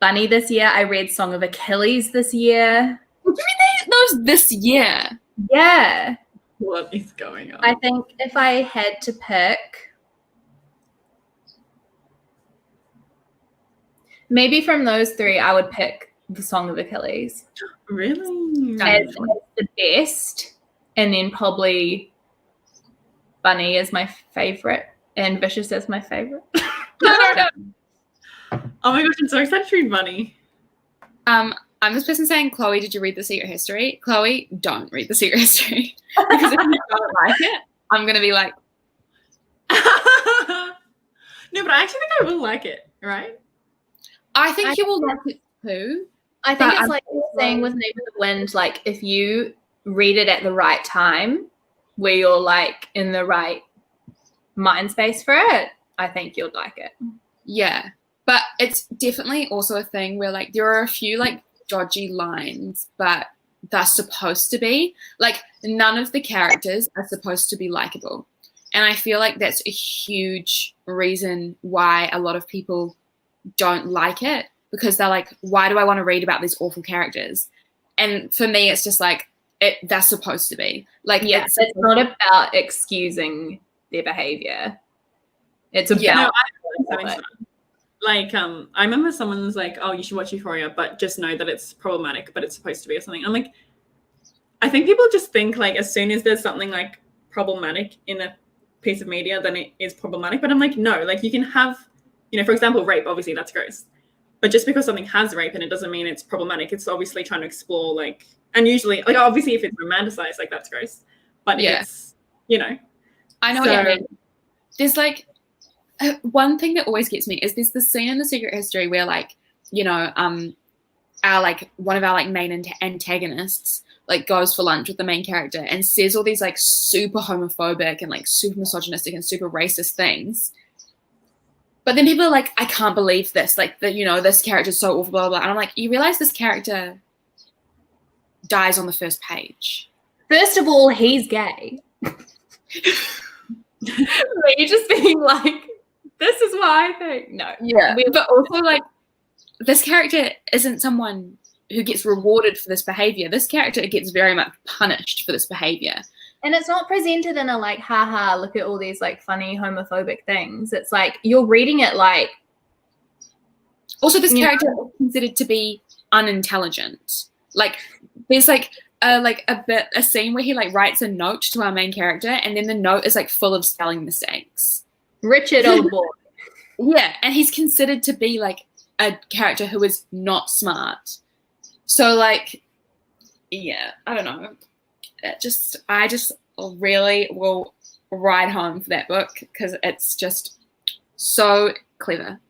Bunny this year. I read Song of Achilles this year. Did you read those this year? Yeah. What is going on? I think if I had to pick, maybe from those three, I would pick the Song of Achilles. Really? As the best, and then probably Bunny is my favorite, and Vicious is my favorite. Oh my gosh, I'm so excited to read Bunny. I'm this person saying, Chloe, did you read The Secret History? Chloe, don't read The Secret History. Because if you don't like it, I'm going to be like... No, but I actually think I will like it, right? I think you will like it too. I think it's like you're saying with Name of the Wind, like if you read it at the right time, where you're like in the right mind space for it, I think you'll like it. Yeah. But it's definitely also a thing where like there are a few like dodgy lines, but they're supposed to be. Like none of the characters are supposed to be likable. And I feel like that's a huge reason why a lot of people don't like it, because they're like, why do I want to read about these awful characters? And for me, it's just like, that's supposed to be. Like, yeah, it's not about excusing their behavior. It's about... Like, I remember someone was like, oh, you should watch Euphoria, but just know that it's problematic, but it's supposed to be or something. I'm like, I think people just think like as soon as there's something like problematic in a piece of media, then it is problematic. But I'm like, no, like you can have, for example, rape, obviously that's gross. But just because something has rape and it doesn't mean it's problematic. It's obviously trying to explore like, and usually like obviously if it's romanticized, like that's gross. But it's, I know what you mean. There's like, one thing that always gets me is there's the scene in The Secret History where like, our like one of our like main antagonists like goes for lunch with the main character and says all these like super homophobic and like super misogynistic and super racist things. But then people are like, I can't believe this. Like that, this character is so awful, blah, blah, blah. And I'm like, you realize this character dies on the first page. First of all, he's gay. You're just being like, this is why I think. No. Yeah. But also like, this character isn't someone who gets rewarded for this behavior. This character gets very much punished for this behavior. And it's not presented in a like, haha, look at all these like funny homophobic things. It's like you're reading it like. Also, this character is considered to be unintelligent. Like, there's like a scene where he like writes a note to our main character, and then the note is like full of spelling mistakes. Richard, old boy. Yeah, and he's considered to be like a character who is not smart. So like, yeah, I don't know. I just really will ride home for that book because it's just so clever.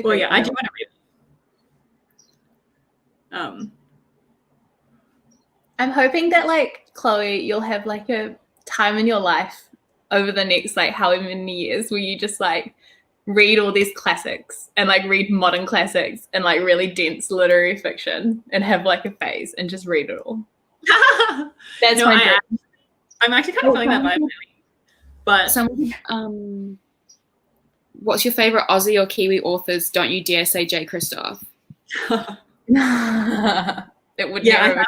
Well, yeah, I do want to read it. I'm hoping that like Chloe, you'll have like a time in your life over the next like however many years where you just like read all these classics and like read modern classics and like really dense literary fiction and have like a phase and just read it all. That's my dream. I'm actually kind of feeling that vibe lately. But what's your favorite Aussie or Kiwi authors? Don't you dare say J. Christoph. It would yeah, never.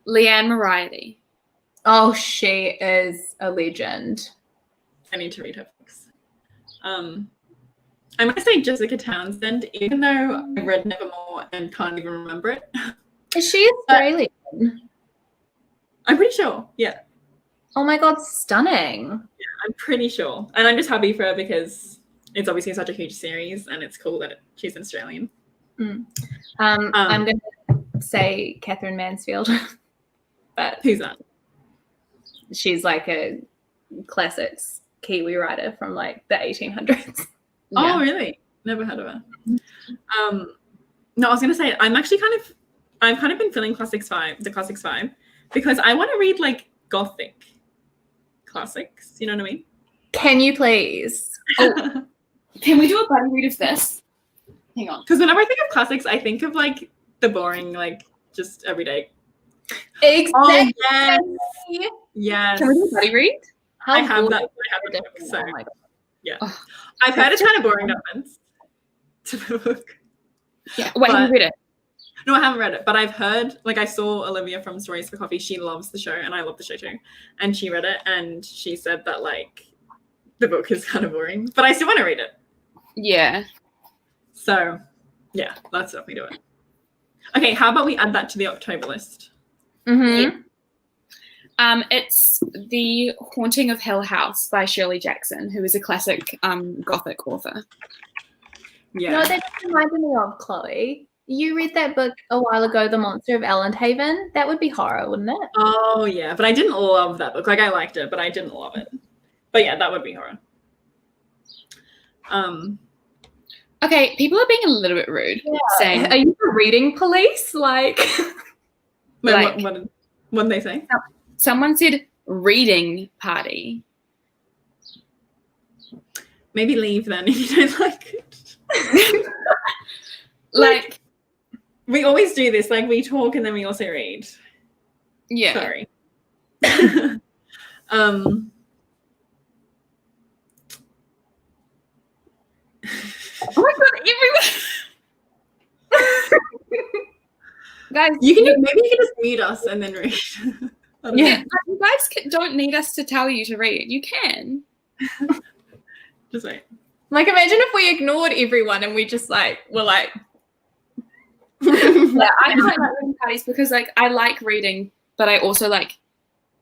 Leanne Moriarty. Oh, she is a legend. I need to read her books. I'm going to say Jessica Townsend, even though I read Nevermore and can't even remember it. Is she Australian? I'm pretty sure, yeah. Oh my God, stunning. Yeah, I'm pretty sure. And I'm just happy for her because it's obviously such a huge series and it's cool that she's Australian. I'm going to say Catherine Mansfield. But who's that? She's like a classics Kiwi writer from like the 1800s. Oh, really? Never heard of her. No, I was going to say, I've kind of been feeling the classics vibe, because I want to read like Gothic classics. You know what I mean? Can you please? Oh, can we do a buddy read of this? Hang on. Because whenever I think of classics, I think of like the boring, like just everyday. Exactly. Oh, yes. Can we do a buddy read? I have that. I have the book, so yeah. Oh, I've heard it's kind of boring, no offense to the book. Yeah. Wait, have you read it? No, I haven't read it, but I've heard, like I saw Olivia from Stories for Coffee. She loves the show and I love the show too. And she read it and she said that like the book is kind of boring, but I still want to read it. Yeah. So yeah, let's definitely do it. Okay, how about we add that to the October list? Mm-hmm. It's The Haunting of Hill House by Shirley Jackson, who is a classic Gothic author. Yeah. No, that just reminded me of Chloe. You read that book a while ago, The Monster of Elendhaven. That would be horror, wouldn't it? Oh yeah, but I didn't love that book. Like I liked it, but I didn't love it. But yeah, that would be horror. Okay, people are being a little bit rude. Yeah. Saying, "Are you the reading police?" Like, like what did they say? Someone said reading party. Maybe leave then if you don't like it. Like we always do this. Like we talk and then we also read. Yeah. Sorry. Oh my God, everyone. Guys, maybe you can just mute us and then read. Yeah, you guys don't need us to tell you to read. You can. Just wait. Like, imagine if we ignored everyone and we just like were like. Yeah, I quite like reading parties because like I like reading, but I also like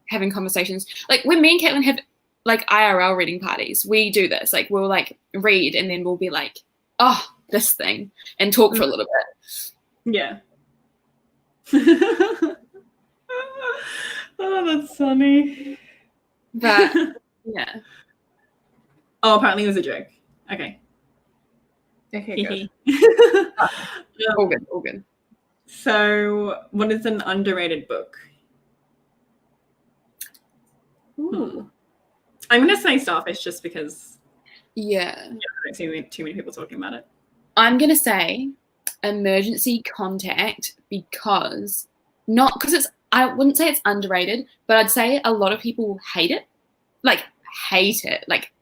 having conversations. Like when me and Caitlin have like IRL reading parties, we do this. Like we'll like read and then we'll be like, oh, this thing, and talk for a little bit. Yeah. Oh, that's funny. But yeah. Oh, apparently it was a joke. Okay. Okay, good. All good, all good. So, what is an underrated book? Ooh. I'm going to say Starfish just because Yeah. I don't see too many people talking about it. I'm going to say Emergency Contact because it's, I wouldn't say it's underrated, but I'd say a lot of people hate it. Like,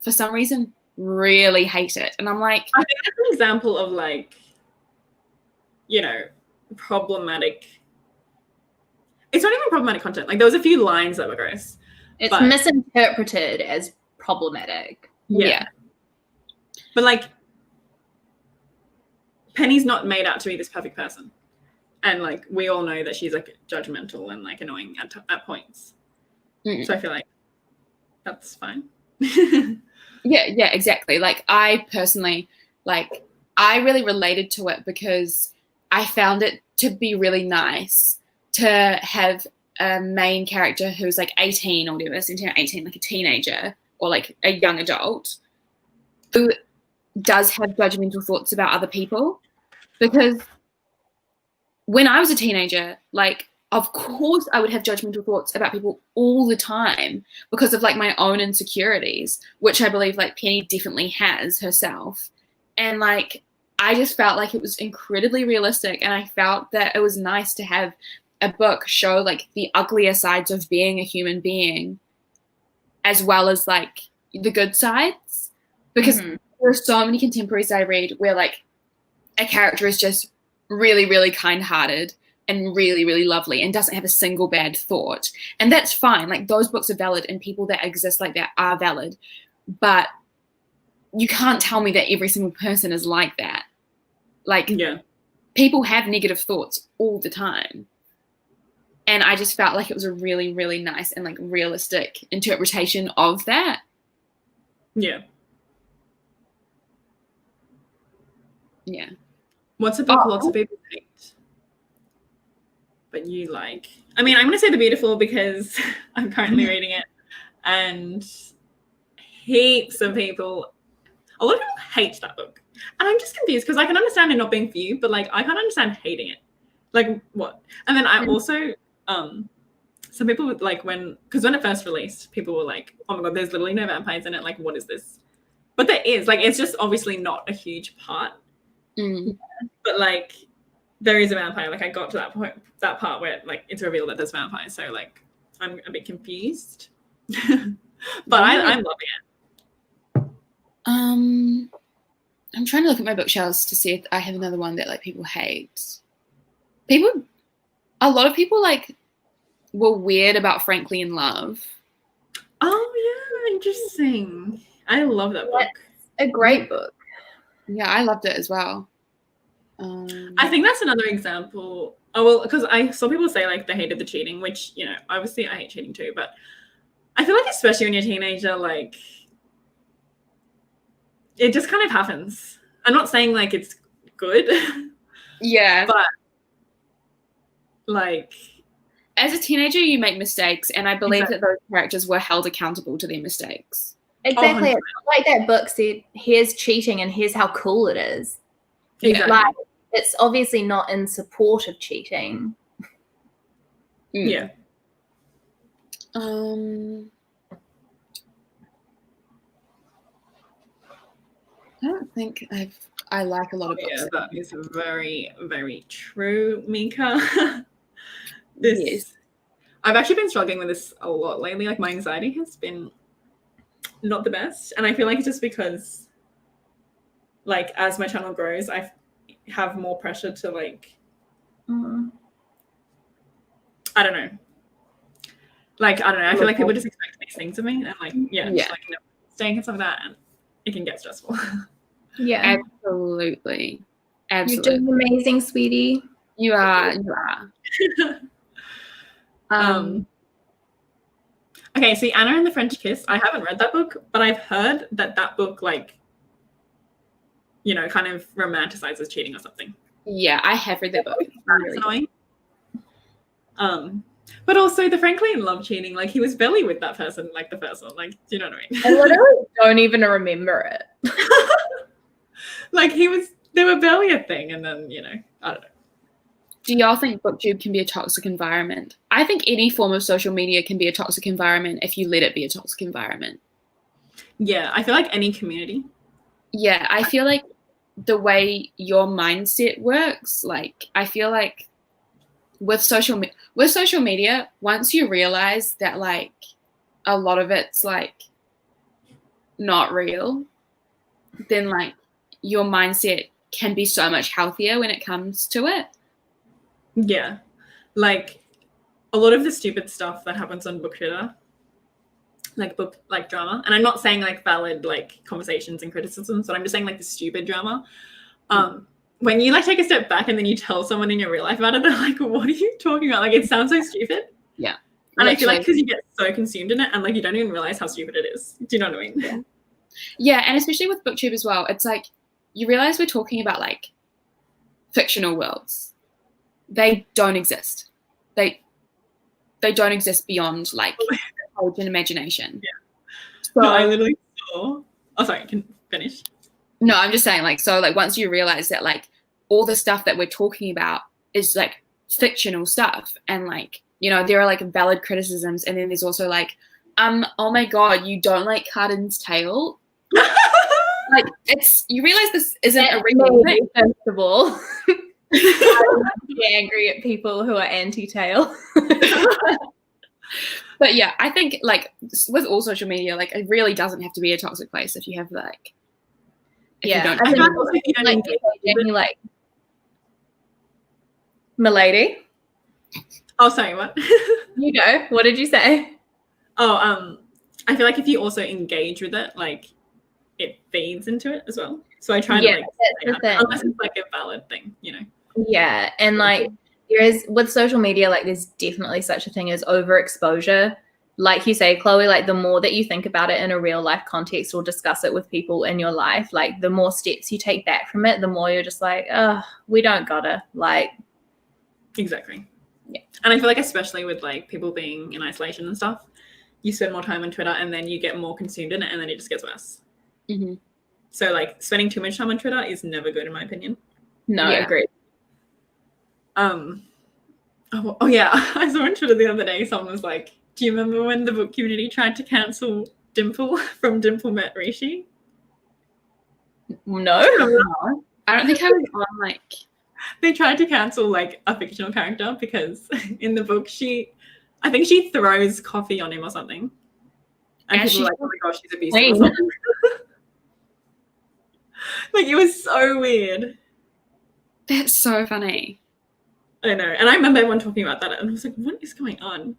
for some reason, really hate it. And I'm like, I think that's an example of like, problematic. It's not even problematic content. Like there was a few lines that were gross. It's misinterpreted as problematic. Yeah. But like, Penny's not made out to be this perfect person. And like, we all know that she's like judgmental and like annoying at points. Mm. So I feel like that's fine. Yeah, exactly. Like I personally, like I really related to it because I found it to be really nice to have a main character who's like 18 or whatever, 17 or 18, like a teenager or like a young adult who does have judgmental thoughts about other people. Because when I was a teenager, like, of course I would have judgmental thoughts about people all the time because of like my own insecurities, which I believe like Penny definitely has herself. And like, I just felt like it was incredibly realistic and I felt that it was nice to have a book show like the uglier sides of being a human being as well as like the good sides, because there are so many contemporaries I read where like a character is just really, really kind-hearted and really, really lovely and doesn't have a single bad thought. And that's fine. Like those books are valid and people that exist like that are valid. But you can't tell me that every single person is like that. Like people have negative thoughts all the time. And I just felt like it was a really, really nice and like realistic interpretation of that. Yeah. Yeah. What's a book lots of people hate, but you like? I mean, I'm going to say The Beautiful because I'm currently reading it, and heaps of people, a lot of people hate that book. And I'm just confused because I can understand it not being for you, but like I can't understand hating it. Like what? And then I also, some people would like because when it first released, people were like, oh my God, there's literally no vampires in it. Like, what is this? But there is. Like, it's just obviously not a huge part. But like there is a vampire. Like I got to that part where like it's revealed that there's vampires, so like I'm a bit confused. But I'm loving it. I'm trying to look at my bookshelves to see if I have another one that like people hate. A lot of people like were weird about Frankly in Love. Oh yeah, interesting. I love that book. A great book. Yeah, I loved it as well. I think that's another example. Oh, well, because I saw people say like they hated the cheating, which, you know, obviously I hate cheating too, but I feel like especially when you're a teenager, like it just kind of happens. I'm not saying like it's good. Yeah. But like as a teenager, you make mistakes, and I believe that those characters were held accountable to their mistakes. Exactly. It's not like that book said, here's cheating and here's how cool it is. Exactly. Like, it's obviously not in support of cheating. Yeah. I don't think I like a lot of books. Yeah, that is very, very true, Mika. Yes. I've actually been struggling with this a lot lately. Like my anxiety has been not the best, and I feel like it's just because like as my channel grows, I have more pressure to like I don't know. Like I don't know. I feel like people just expect these things of me, and like just like staying and stuff like that, and it can get stressful. Yeah, absolutely. You're doing amazing, sweetie. You are. Okay, see, Anna and the French Kiss. I haven't read that book, but I've heard that book, like, you know, kind of romanticizes cheating or something. Yeah, I have read that book. That's annoying. But also the Frankly in Love cheating, like he was barely with that person, like the first one. Like, do you know what I mean? I literally don't even remember it. Like they were barely a thing, and then, you know, I don't know. Do y'all think BookTube can be a toxic environment? I think any form of social media can be a toxic environment if you let it be a toxic environment. Yeah, I feel like any community. Yeah, I feel like the way your mindset works, like I feel like with social media, once you realize that like a lot of it's like not real, then like your mindset can be so much healthier when it comes to it. Yeah, like a lot of the stupid stuff that happens on book Twitter, like book like drama, and I'm not saying like valid like conversations and criticisms, but I'm just saying like the stupid drama. When you like take a step back and then you tell someone in your real life about it, they're like, "What are you talking about?" Like it sounds so stupid. Yeah, and I feel like because you get so consumed in it, and like you don't even realize how stupid it is. Do you know what I mean? Yeah, and especially with BookTube as well, it's like you realize we're talking about like fictional worlds. They don't exist. They don't exist beyond like knowledge and imagination. Yeah. So I literally saw. Oh, sorry. You can finish. No, I'm just saying like so like once you realize that like all the stuff that we're talking about is like fictional stuff, and like you know there are like valid criticisms, and then there's also like oh my god, you don't like Cardin's Tale. Like it's you realize this isn't a real thing. First of all. Be angry at people who are anti-tail. But yeah, I think like with all social media, like it really doesn't have to be a toxic place if you have like. If you don't, I think also if you don't engage, like, milady. Oh, sorry, what? You go. What did you say? Oh, I feel like if you also engage with it, like it feeds into it as well. So I try to like unless it's like a valid thing, you know. Yeah, and like there is with social media, like there's definitely such a thing as overexposure. Like you say, Chloe, like the more that you think about it in a real life context or discuss it with people in your life, like the more steps you take back from it, the more you're just like, oh, we don't gotta like. Exactly. Yeah. And I feel like especially with like people being in isolation and stuff, you spend more time on Twitter and then you get more consumed in it and then it just gets worse. Mm-hmm. So like spending too much time on Twitter is never good in my opinion. No, I agree. Oh yeah, I saw on Twitter the other day someone was like, do you remember when the book community tried to cancel Dimple from Dimple Met Rishi? No. I don't think I was on like. They tried to cancel like a fictional character because in the book I think she throws coffee on him or something. And people were like, oh my gosh, she's abusive. Like it was so weird. That's so funny. I know. And I remember everyone talking about that and I was like, what is going on?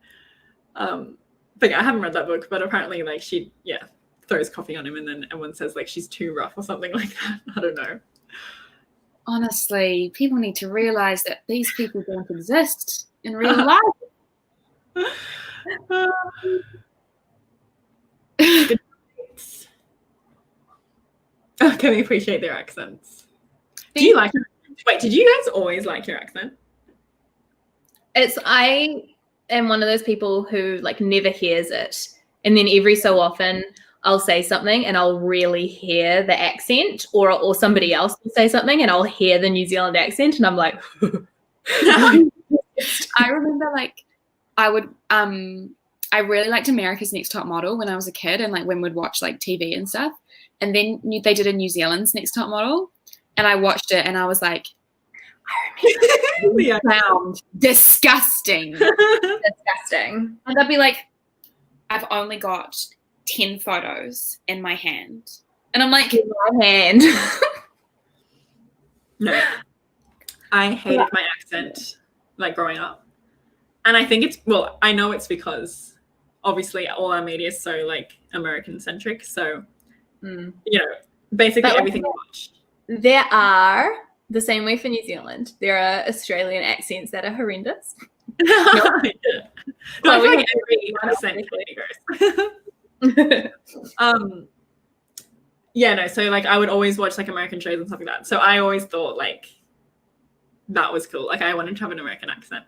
But yeah, I haven't read that book, but apparently like she throws coffee on him and then everyone says like she's too rough or something like that. I don't know. Honestly, people need to realize that these people don't exist in real life. Can we appreciate their accents? Do you like it? Wait, did you guys always like your accent? I am one of those people who like never hears it. And then every so often I'll say something and I'll really hear the accent or somebody else will say something and I'll hear the New Zealand accent and I'm like I remember like I really liked America's Next Top Model when I was a kid and like when we'd watch like TV and stuff. And then they did a New Zealand's Next Top Model and I watched it and I was like, I remember sound disgusting. Disgusting. And I'd be like, I've only got 10 photos in my hand. And I'm like, in my hand. No. I hated my accent like growing up. And I think I know it's because obviously all our media is so like American centric. So, you know, basically everything we watch. There are the same way for New Zealand. There are Australian accents that are horrendous. No, I feel like every accent goes. So like I would always watch like American shows and stuff like that. So I always thought like that was cool. Like I wanted to have an American accent.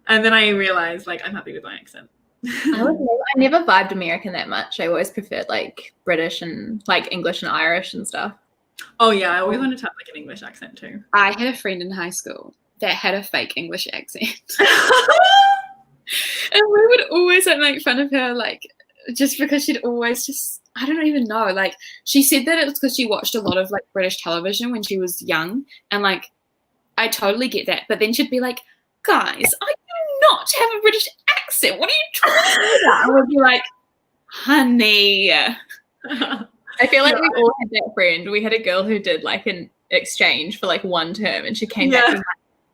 And then I realized like I'm happy with my accent. I never vibed American that much. I always preferred like British and like English and Irish and stuff. Oh yeah, I always wanted to have like an English accent too. I had a friend in high school that had a fake English accent. And we would always like make fun of her, like just because she'd always just I don't even know. Like she said that it was because she watched a lot of like British television when she was young, and like I totally get that. But then she'd be like, "Guys, I do not have a British accent. What are you trying to do?" I would be like, "Honey." I feel like we all had that friend. We had a girl who did like an exchange for like one term, and she came back and was like,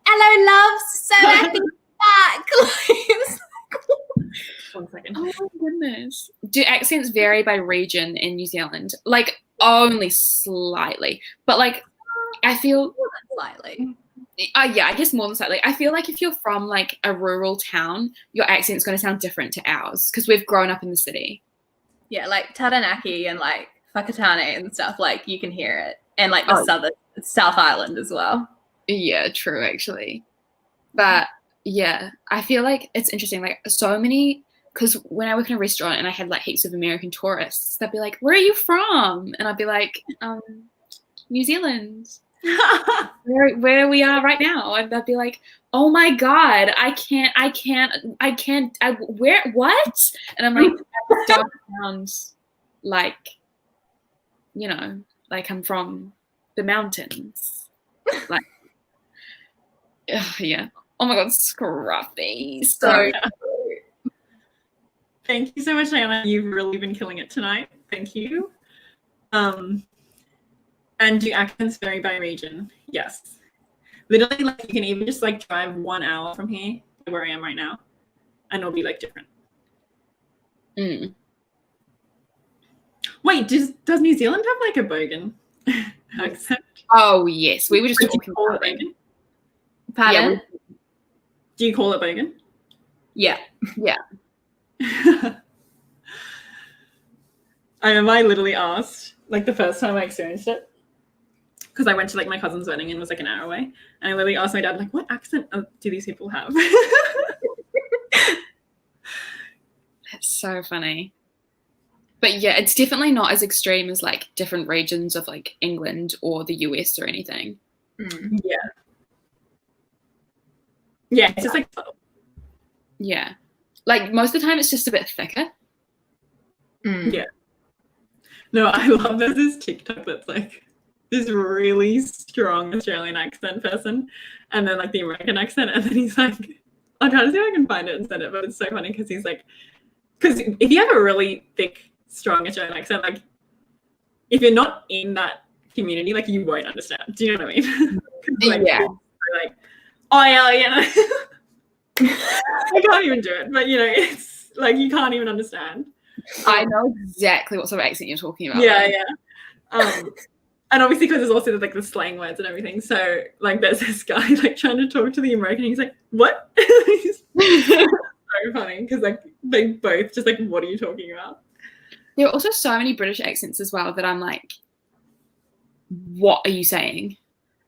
"Hello, love, so happy to be back." 1 second. Oh my goodness. Do accents vary by region in New Zealand? Like only slightly, but like I feel slightly. Yeah, I guess more than slightly. I feel like if you're from like a rural town, your accent's going to sound different to ours because we've grown up in the city. Yeah, like Taranaki and like Whakatane and stuff, like you can hear it. And like the South Island as well. Yeah, true actually. But yeah, I feel like it's interesting. Like so many, because when I work in a restaurant and I had like heaps of American tourists, they'd be like, "Where are you from?" And I'd be like, New Zealand. where we are right now. And they'd be like, "Oh my God, where, what?" And I'm like, "That don't sound like, you know, like I'm from the mountains." Like, Yeah. Oh my god, scruffy. So thank you so much, Diana. You've really been killing it tonight. Thank you. And do accents vary by region? Yes. Literally, like, you can even just like drive 1 hour from here, where I am right now, and it'll be like different. Wait, does New Zealand have like a bogan accent? Oh yes, we were just talking about it bogan. Pardon? Yeah, do you call it bogan? Yeah. I remember I literally asked, like, the first time I experienced it, because I went to like my cousin's wedding and it was like an hour away, and I literally asked my dad, like, what accent do these people have? that's so funny. But yeah, it's definitely not as extreme as like different regions of like England or the US or anything. Yeah, it's just like subtle. Yeah, like most of the time it's just a bit thicker. Yeah. No, I love there's this TikTok that's like this really strong Australian accent person, and then like the American accent, and then he's like, I'll try to see if I can find it and send it, but it's so funny because he's like, because if you have a really thick, strong Australian accent, like if you're not in that community, like you won't understand. Do you know what I mean? Like, yeah. Like, oh yeah. I can't even do it, but you know, it's like you can't even understand. I know exactly what sort of accent you're talking about. Yeah. And obviously because there's also like the slang words and everything. So like there's this guy like trying to talk to the American. He's like, what? He's so funny because like they both just like, what are you talking about? There are also so many British accents as well that I'm like, what are you saying?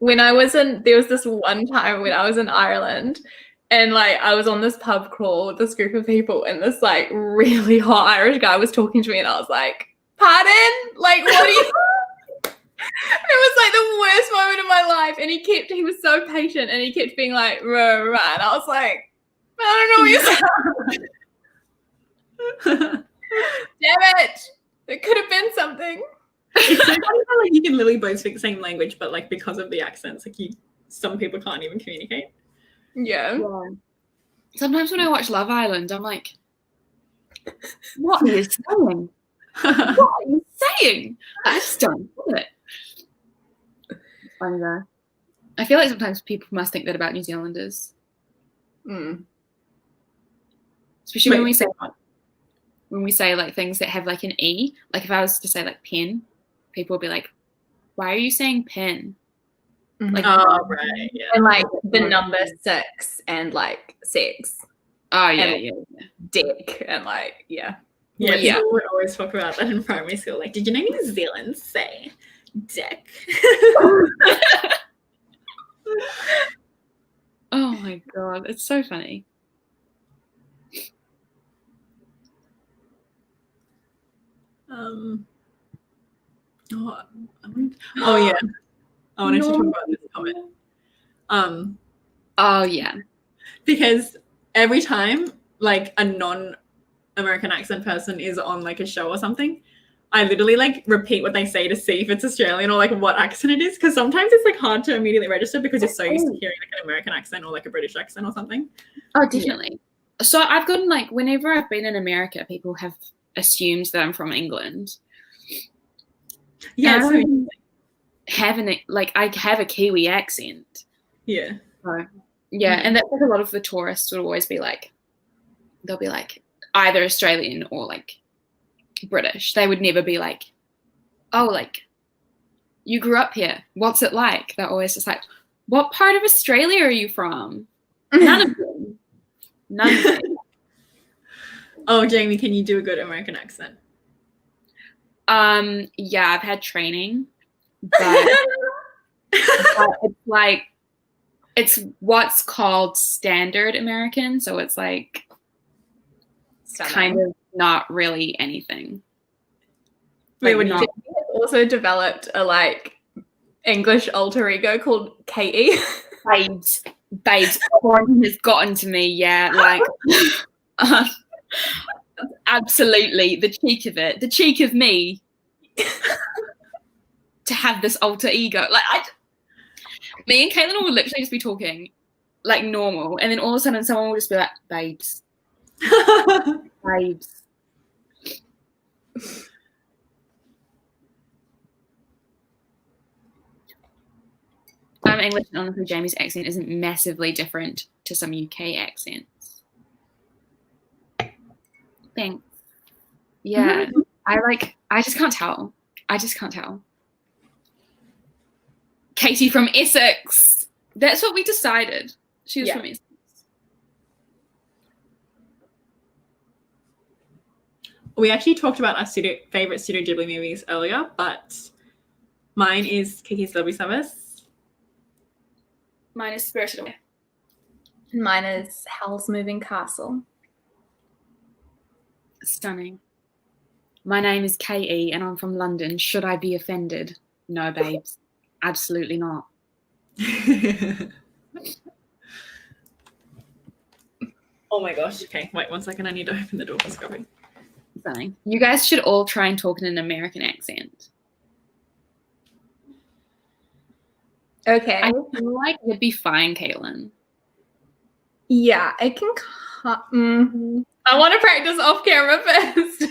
There was this one time when I was in Ireland, and like I was on this pub crawl with this group of people, and this like really hot Irish guy was talking to me, and I was like, pardon? Like, what are you? It was like the worst moment of my life, and he was so patient, and he kept being like, rah, rah, and I was like, I don't know what you're saying. Damn it! It could have been something. It's so funny how like you can literally both speak the same language, but like because of the accents, like some people can't even communicate. Yeah. Sometimes when I watch Love Island, I'm like, what are you saying? What are you saying? I just don't get it. It's funny though. I feel like sometimes people must think that about New Zealanders. Especially when we say like things that have like an E. Like if I was to say like pen, people would be like, why are you saying pen? Like, oh, right. Yeah. And like the number 6 and like sex. Oh, yeah, and yeah. dick and like, Yeah, people would always talk about that in primary school. Like, did you know New Zealand say dick? Oh my god, it's so funny. Oh yeah. I wanted to talk about this comment. Oh yeah. Because every time like a non-American accent person is on like a show or something, I literally like repeat what they say to see if it's Australian or like what accent it is, because sometimes it's like hard to immediately register because you're so used to hearing like an American accent or like a British accent or something. Oh, definitely. Yeah. So I've gotten like whenever I've been in America, people have assumed that I'm from England. Yeah, so I have a Kiwi accent. Yeah. So, yeah, and that's like a lot of the tourists would always be like, they'll be like either Australian or like British. They would never be like, oh, like you grew up here. What's it like? They're always just like, what part of Australia are you from? None of them. None of them. Oh, Jamie, can you do a good American accent? Yeah, I've had training, but it's like it's what's called standard American, so it's like kind of not really anything. Wait, when you also developed a like English alter ego called Katie. Babes, quarantine has gotten to me. Yeah, like absolutely the cheek of it, the cheek of me to have this alter ego. Like me and Caitlin will literally just be talking, like normal, and then all of a sudden someone will just be like, babes. Babes. I'm English, and honestly, Jamie's accent isn't massively different to some UK accents. Thanks. Yeah, I just can't tell. Katie from Essex. That's what we decided. She was from Essex. We actually talked about our favorite Studio Ghibli movies earlier, but mine is Kiki's Lovely Summers. Mine is Spirited Away. And mine is Howl's Moving Castle. Stunning. My name is K.E. and I'm from London. Should I be offended? No, babes. Absolutely not. Oh my gosh. Okay, wait 1 second. I need to open the door for Scrubbing. Stunning. You guys should all try and talk in an American accent. Okay. I feel like you'd be fine, Caitlin. Yeah, I can. I want to practice off camera first.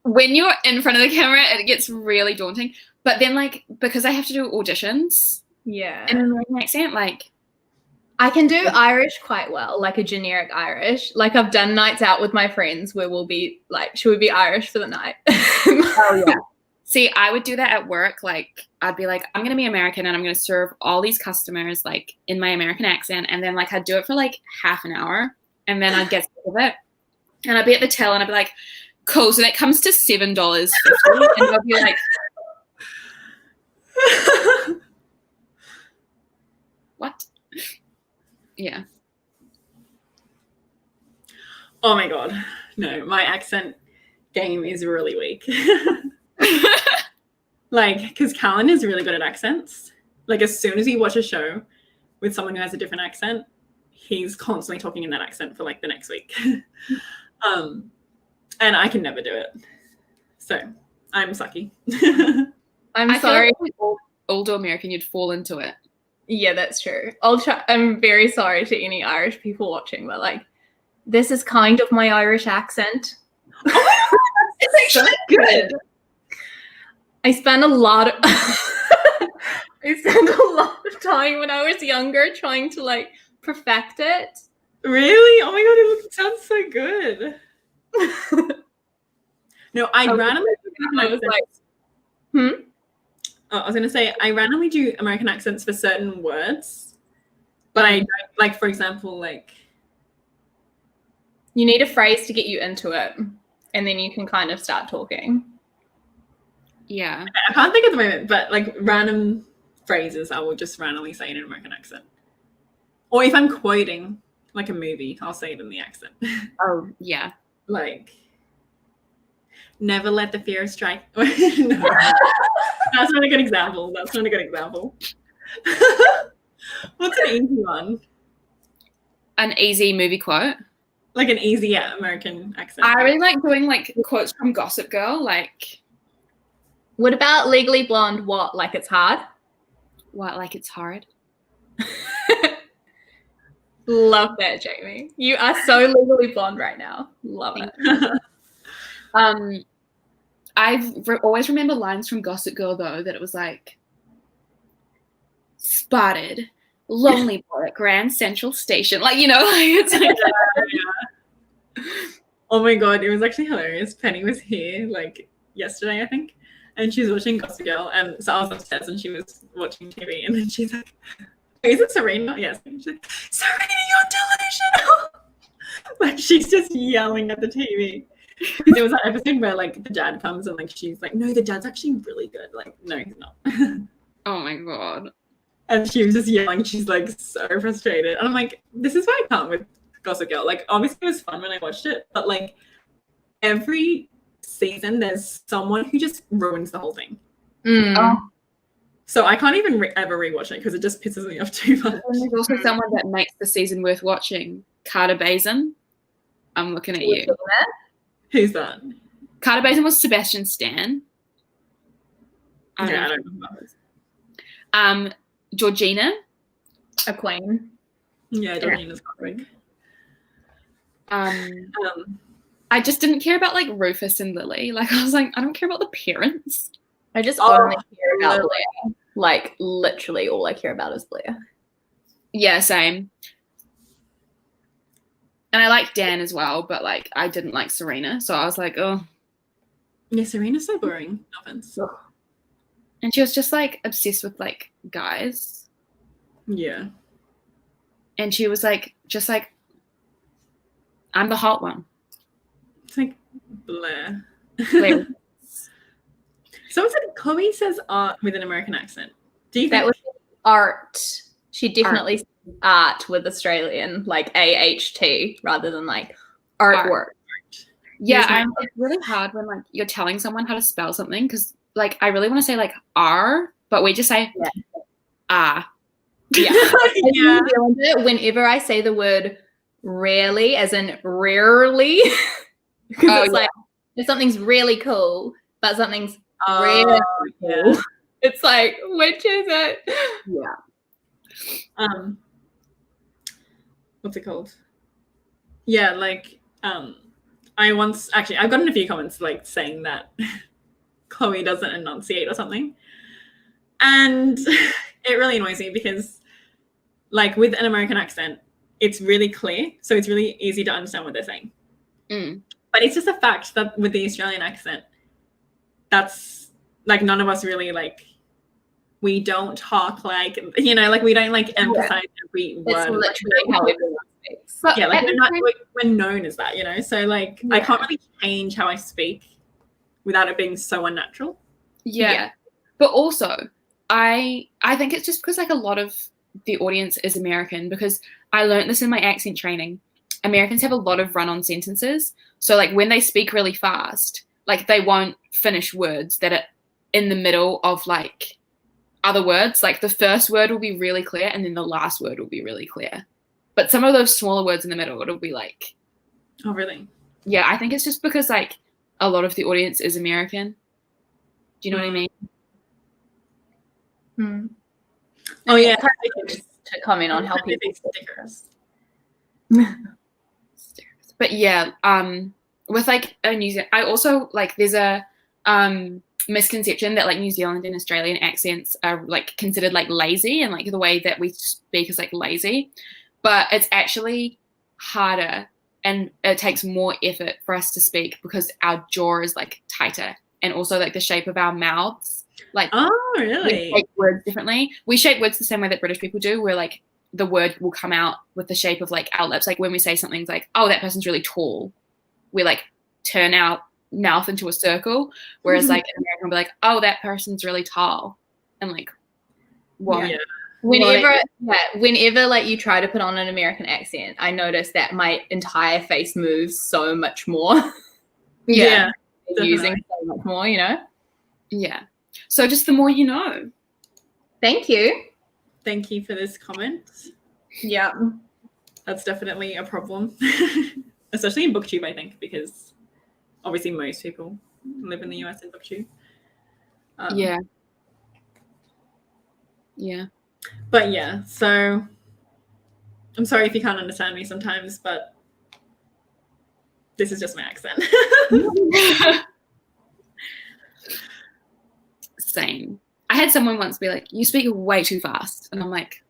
When you're in front of the camera, it gets really daunting. But then, like, because I have to do auditions in an American accent, like, I can do Irish quite well, like a generic Irish. Like, I've done nights out with my friends where we'll be like, should we be Irish for the night? Oh yeah. See, I would do that at work. Like, I'd be like, I'm going to be American and I'm going to serve all these customers, like, in my American accent. And then, like, I'd do it for, like, half an hour. And then I'd get sick of it. And I'd be at the till and I'd be like, cool, so that comes to $7.50. And I'd be like, what? Yeah. Oh my god. No, my accent game is really weak. Like, because Callan is really good at accents. Like, as soon as you watch a show with someone who has a different accent, he's constantly talking in that accent for like the next week. And I can never do it. So I'm sucky. I'm sorry. Like older American, you'd fall into it. Yeah, that's true. I'll try. I'm very sorry to any Irish people watching, but like, this is kind of my Irish accent. Oh, it's actually good. I spent a lot of time when I was younger trying to like perfect it. Really? Oh my god, it sounds so good. No, I randomly I was gonna say I randomly do American accents for certain words, but I don't, like, for example, like, you need a phrase to get you into it, and then you can kind of start talking. Yeah. I can't think at the moment, but like random phrases I will just randomly say in an American accent. Or if I'm quoting like a movie, I'll say it in the accent. Oh, yeah. Like, never let the fear strike. No. That's not a good example. What's an easy one? An easy movie quote. Like an easy American accent. I really like doing like quotes from Gossip Girl, like, what about Legally Blonde? What, like it's hard? what, like it's hard? Love that, Jamie. You are so Legally Blonde right now. Love it. Always remember lines from Gossip Girl though, that it was like, spotted, lonely boy at Grand Central Station. Like, you know, like it's like Yeah. Oh my god, it was actually hilarious. Penny was here like yesterday, I think, and she was watching Gossip Girl, and so I was upstairs and she was watching TV, and then she's like, is it Serena? Yes. She's like, Serena, you're delusional. Like, she's just yelling at the TV. There was that episode where like the dad comes and like she's like, no, the dad's actually really good. Like, no, he's not. oh my god. And she was just yelling. She's like so frustrated. And I'm like, this is why I can't with Gossip Girl. Like, obviously it was fun when I watched it, but like every season there's someone who just ruins the whole thing. So I can't even ever rewatch it because it just pisses me off too much. And there's also someone that makes the season worth watching. Carter Bazin. I'm looking at you. Who's that? Carter Bazin was Sebastian Stan. I don't know. Georgina. A queen. Yeah, Georgina's Gothic. I just didn't care about like Rufus and Lily. Like I was like, I don't care about the parents. I just only care about Blair. Like literally all I care about is Blair. Yeah, same. And I like Dan as well, but like I didn't like Serena, so I was like, oh. Yeah, Serena's so boring. No offense. And she was just like obsessed with like guys. Yeah. And she was like, just like, I'm the hot one. It's like Blair. Blair. Someone said Chloe says art with an American accent. Do you think that was art? She definitely said art with Australian, like AHT, rather than like artwork. Yeah, it's really hard when like you're telling someone how to spell something because like I really want to say like R, but we just say ah. Yeah. Whenever I say the word rarely, as in rarely, because it's like if something's really cool, but something's really cool. It's like, which is it? Yeah. What's it called? Yeah, like I've gotten a few comments like saying that Chloe doesn't enunciate or something. And it really annoys me because like with an American accent, it's really clear. So it's really easy to understand what they're saying. But it's just a fact that with the Australian accent, that's like none of us really like, we don't talk like, you know, like we don't like emphasize every word. It's literally how everyone speaks. Yeah, like we're known as that, you know? So like I can't really change how I speak without it being so unnatural. Yeah. But also, I think it's just because like a lot of the audience is American, because I learned this in my accent training. Americans have a lot of run-on sentences. So like when they speak really fast, like they won't finish words that are in the middle of like other words. Like the first word will be really clear and then the last word will be really clear. But some of those smaller words in the middle, it'll be like... Oh, really? Yeah, I think it's just because like a lot of the audience is American. Do you know what I mean? Oh yeah, just to comment on how people stickers. But yeah, with like a New Zealand, I also like there's a misconception that like New Zealand and Australian accents are like considered like lazy, and like the way that we speak is like lazy, but it's actually harder and it takes more effort for us to speak because our jaw is like tighter, and also like the shape of our mouths. Like, oh, really? We shape words differently. We shape words the same way that British people do, where like the word will come out with the shape of like our lips. Like when we say something like, oh, that person's really tall, we like turn our mouth into a circle. Whereas like in America, we'll be like, oh, that person's really tall. And like, what? Yeah. Whenever like you try to put on an American accent, I notice that my entire face moves so much more. Yeah. Using so much more, you know? Yeah. So just the more you know. Thank you. Thank you for this comment. Yeah. That's definitely a problem. Especially in BookTube, I think, because obviously most people live in the US in BookTube. Yeah. But yeah, so I'm sorry if you can't understand me sometimes, but this is just my accent. Same. I had someone once be like, you speak way too fast. And I'm like,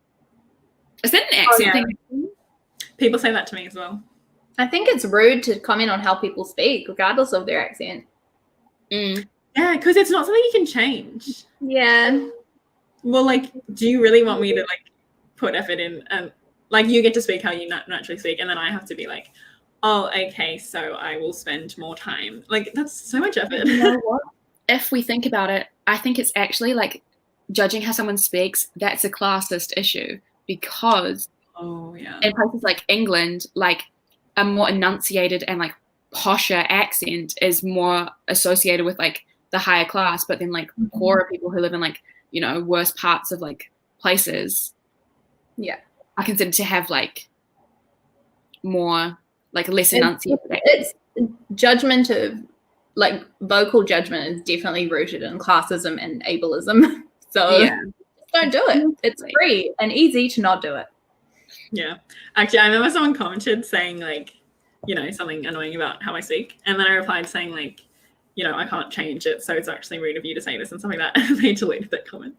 is that an accent thing? People say that to me as well. I think it's rude to comment on how people speak, regardless of their accent. Yeah, because it's not something you can change. Yeah. Well, like, do you really want me to, like, put effort in? Like, you get to speak how you naturally speak, and then I have to be like, oh, okay, so I will spend more time. Like, that's so much effort. You know what? If we think about it, I think it's actually, like, judging how someone speaks, that's a classist issue. Because in places like England, like, a more enunciated and, like, posher accent is more associated with, like, the higher class, but then, like, poorer people who live in, like, you know, worse parts of like places. Yeah. I consider to have like more like less enunciated. It's judgment of like vocal judgment is definitely rooted in classism and ableism. So don't do it. It's free and easy to not do it. Yeah. Actually, I remember someone commented saying like, you know, something annoying about how I speak. And then I replied saying like, you know, I can't change it. So it's actually rude of you to say this and something like that. And they deleted that comment.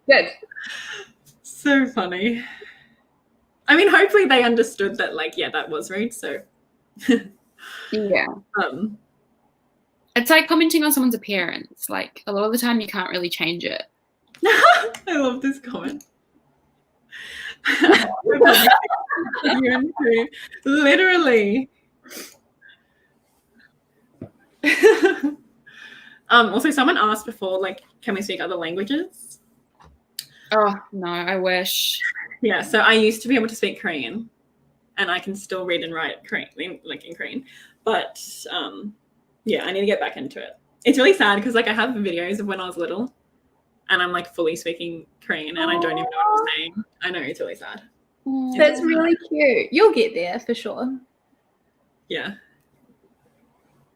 Good. So funny. I mean, hopefully they understood that like, yeah, that was rude. So Yeah. It's like commenting on someone's appearance. Like a lot of the time you can't really change it. I love this comment. Literally. Also, someone asked before, like, can we speak other languages? Oh no, I wish. Yeah, so I used to be able to speak Korean, and I can still read and write Korean, like in Korean. But yeah, I need to get back into it. It's really sad because like I have videos of when I was little, and I'm like fully speaking Korean, and I don't even know what I'm saying. I know, it's really sad. That's really cute. You'll get there for sure. Yeah.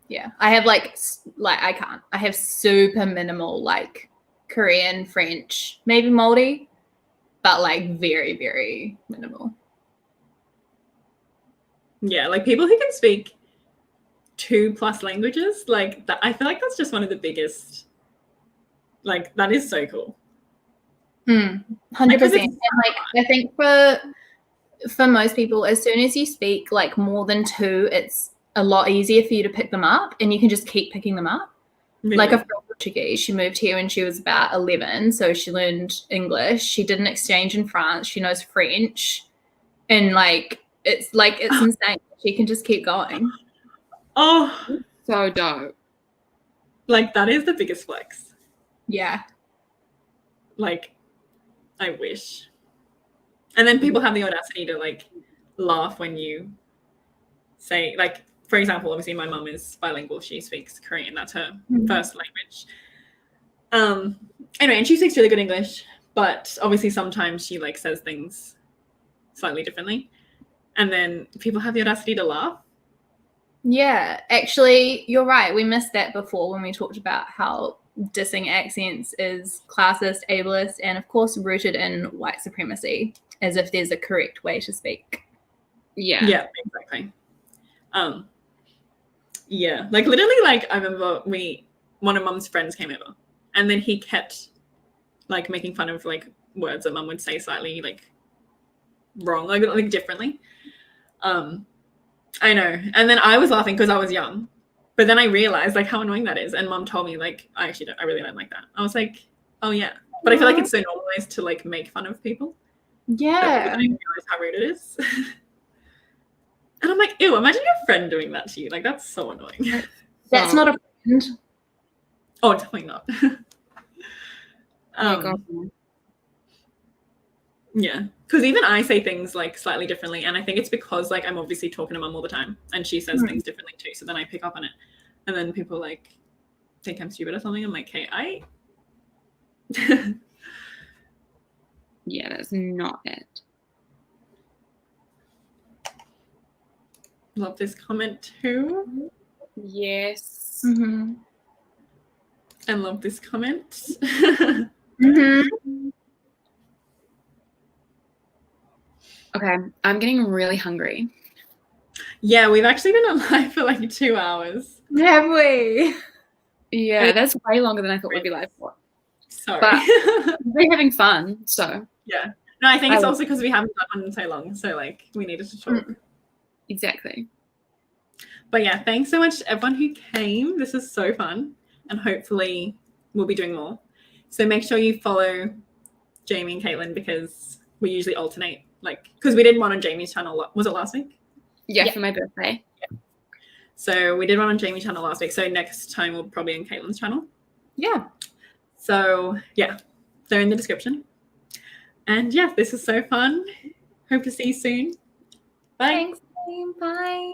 Yeah, I have like I can't. I have super minimal like Korean, French, maybe Maldi, but like very, very minimal. Yeah, like people who can speak 2+ languages, like that, I feel like that's just one of the biggest. Like that is so cool. 100%. And like I think for most people, as soon as you speak like more than 2, it's a lot easier for you to pick them up, and you can just keep picking them up. Really? Like a friend Portuguese, she moved here when she was about 11, so she learned English. She did an exchange in France. She knows French, and like it's insane. She can just keep going. Oh, so dope. Like that is the biggest flex. Yeah. Like, I wish. And then people have the audacity to like laugh when you say, like, for example, obviously my mum is bilingual. She speaks Korean. That's her first language. Anyway, and she speaks really good English, but obviously sometimes she like says things slightly differently. And then people have the audacity to laugh. Yeah, actually, you're right. We missed that before when we talked about how dissing accents is classist, ableist, and of course rooted in white supremacy, as if there's a correct way to speak. Yeah, exactly. Yeah, like literally, like I remember one of Mum's friends came over, and then he kept like making fun of like words that Mum would say slightly like wrong, like differently. I know, and then I was laughing because I was young, but then I realized like how annoying that is, and Mum told me like I really don't like that. I was like, oh yeah, but I feel like it's so normalized to like make fun of people. Yeah, I didn't realize how rude it is. And I'm like, ew, imagine your friend doing that to you. Like, that's so annoying. That's not a friend. Oh, definitely not. Yeah, because even I say things like slightly differently, and I think it's because like I'm obviously talking to Mum all the time, and she says things differently too. So then I pick up on it, and then people like think I'm stupid or something. I'm like, hey, Yeah, that's not it. Love this comment too. Yes. Mm-hmm. I love this comment. Mm-hmm. Okay, I'm getting really hungry. Yeah, we've actually been alive for like 2 hours. Have we? Yeah, that's way longer than I thought we'd be live for. Sorry. But we're having fun, so. Yeah. No, I think it's also because we haven't done one in so long. So like we needed to talk. Exactly. But yeah, thanks so much everyone who came. This is so fun. And hopefully we'll be doing more. So make sure you follow Jaime and Caitlin because we usually alternate. Like, because we did one on Jamie's channel. Was it last week? Yeah, for my birthday. Yeah. So we did one on Jamie's channel last week. So next time we'll probably be on Caitlin's channel. Yeah. So yeah, they're in the description. And yeah, this is so fun. Hope to see you soon. Bye. Thanks. Bye.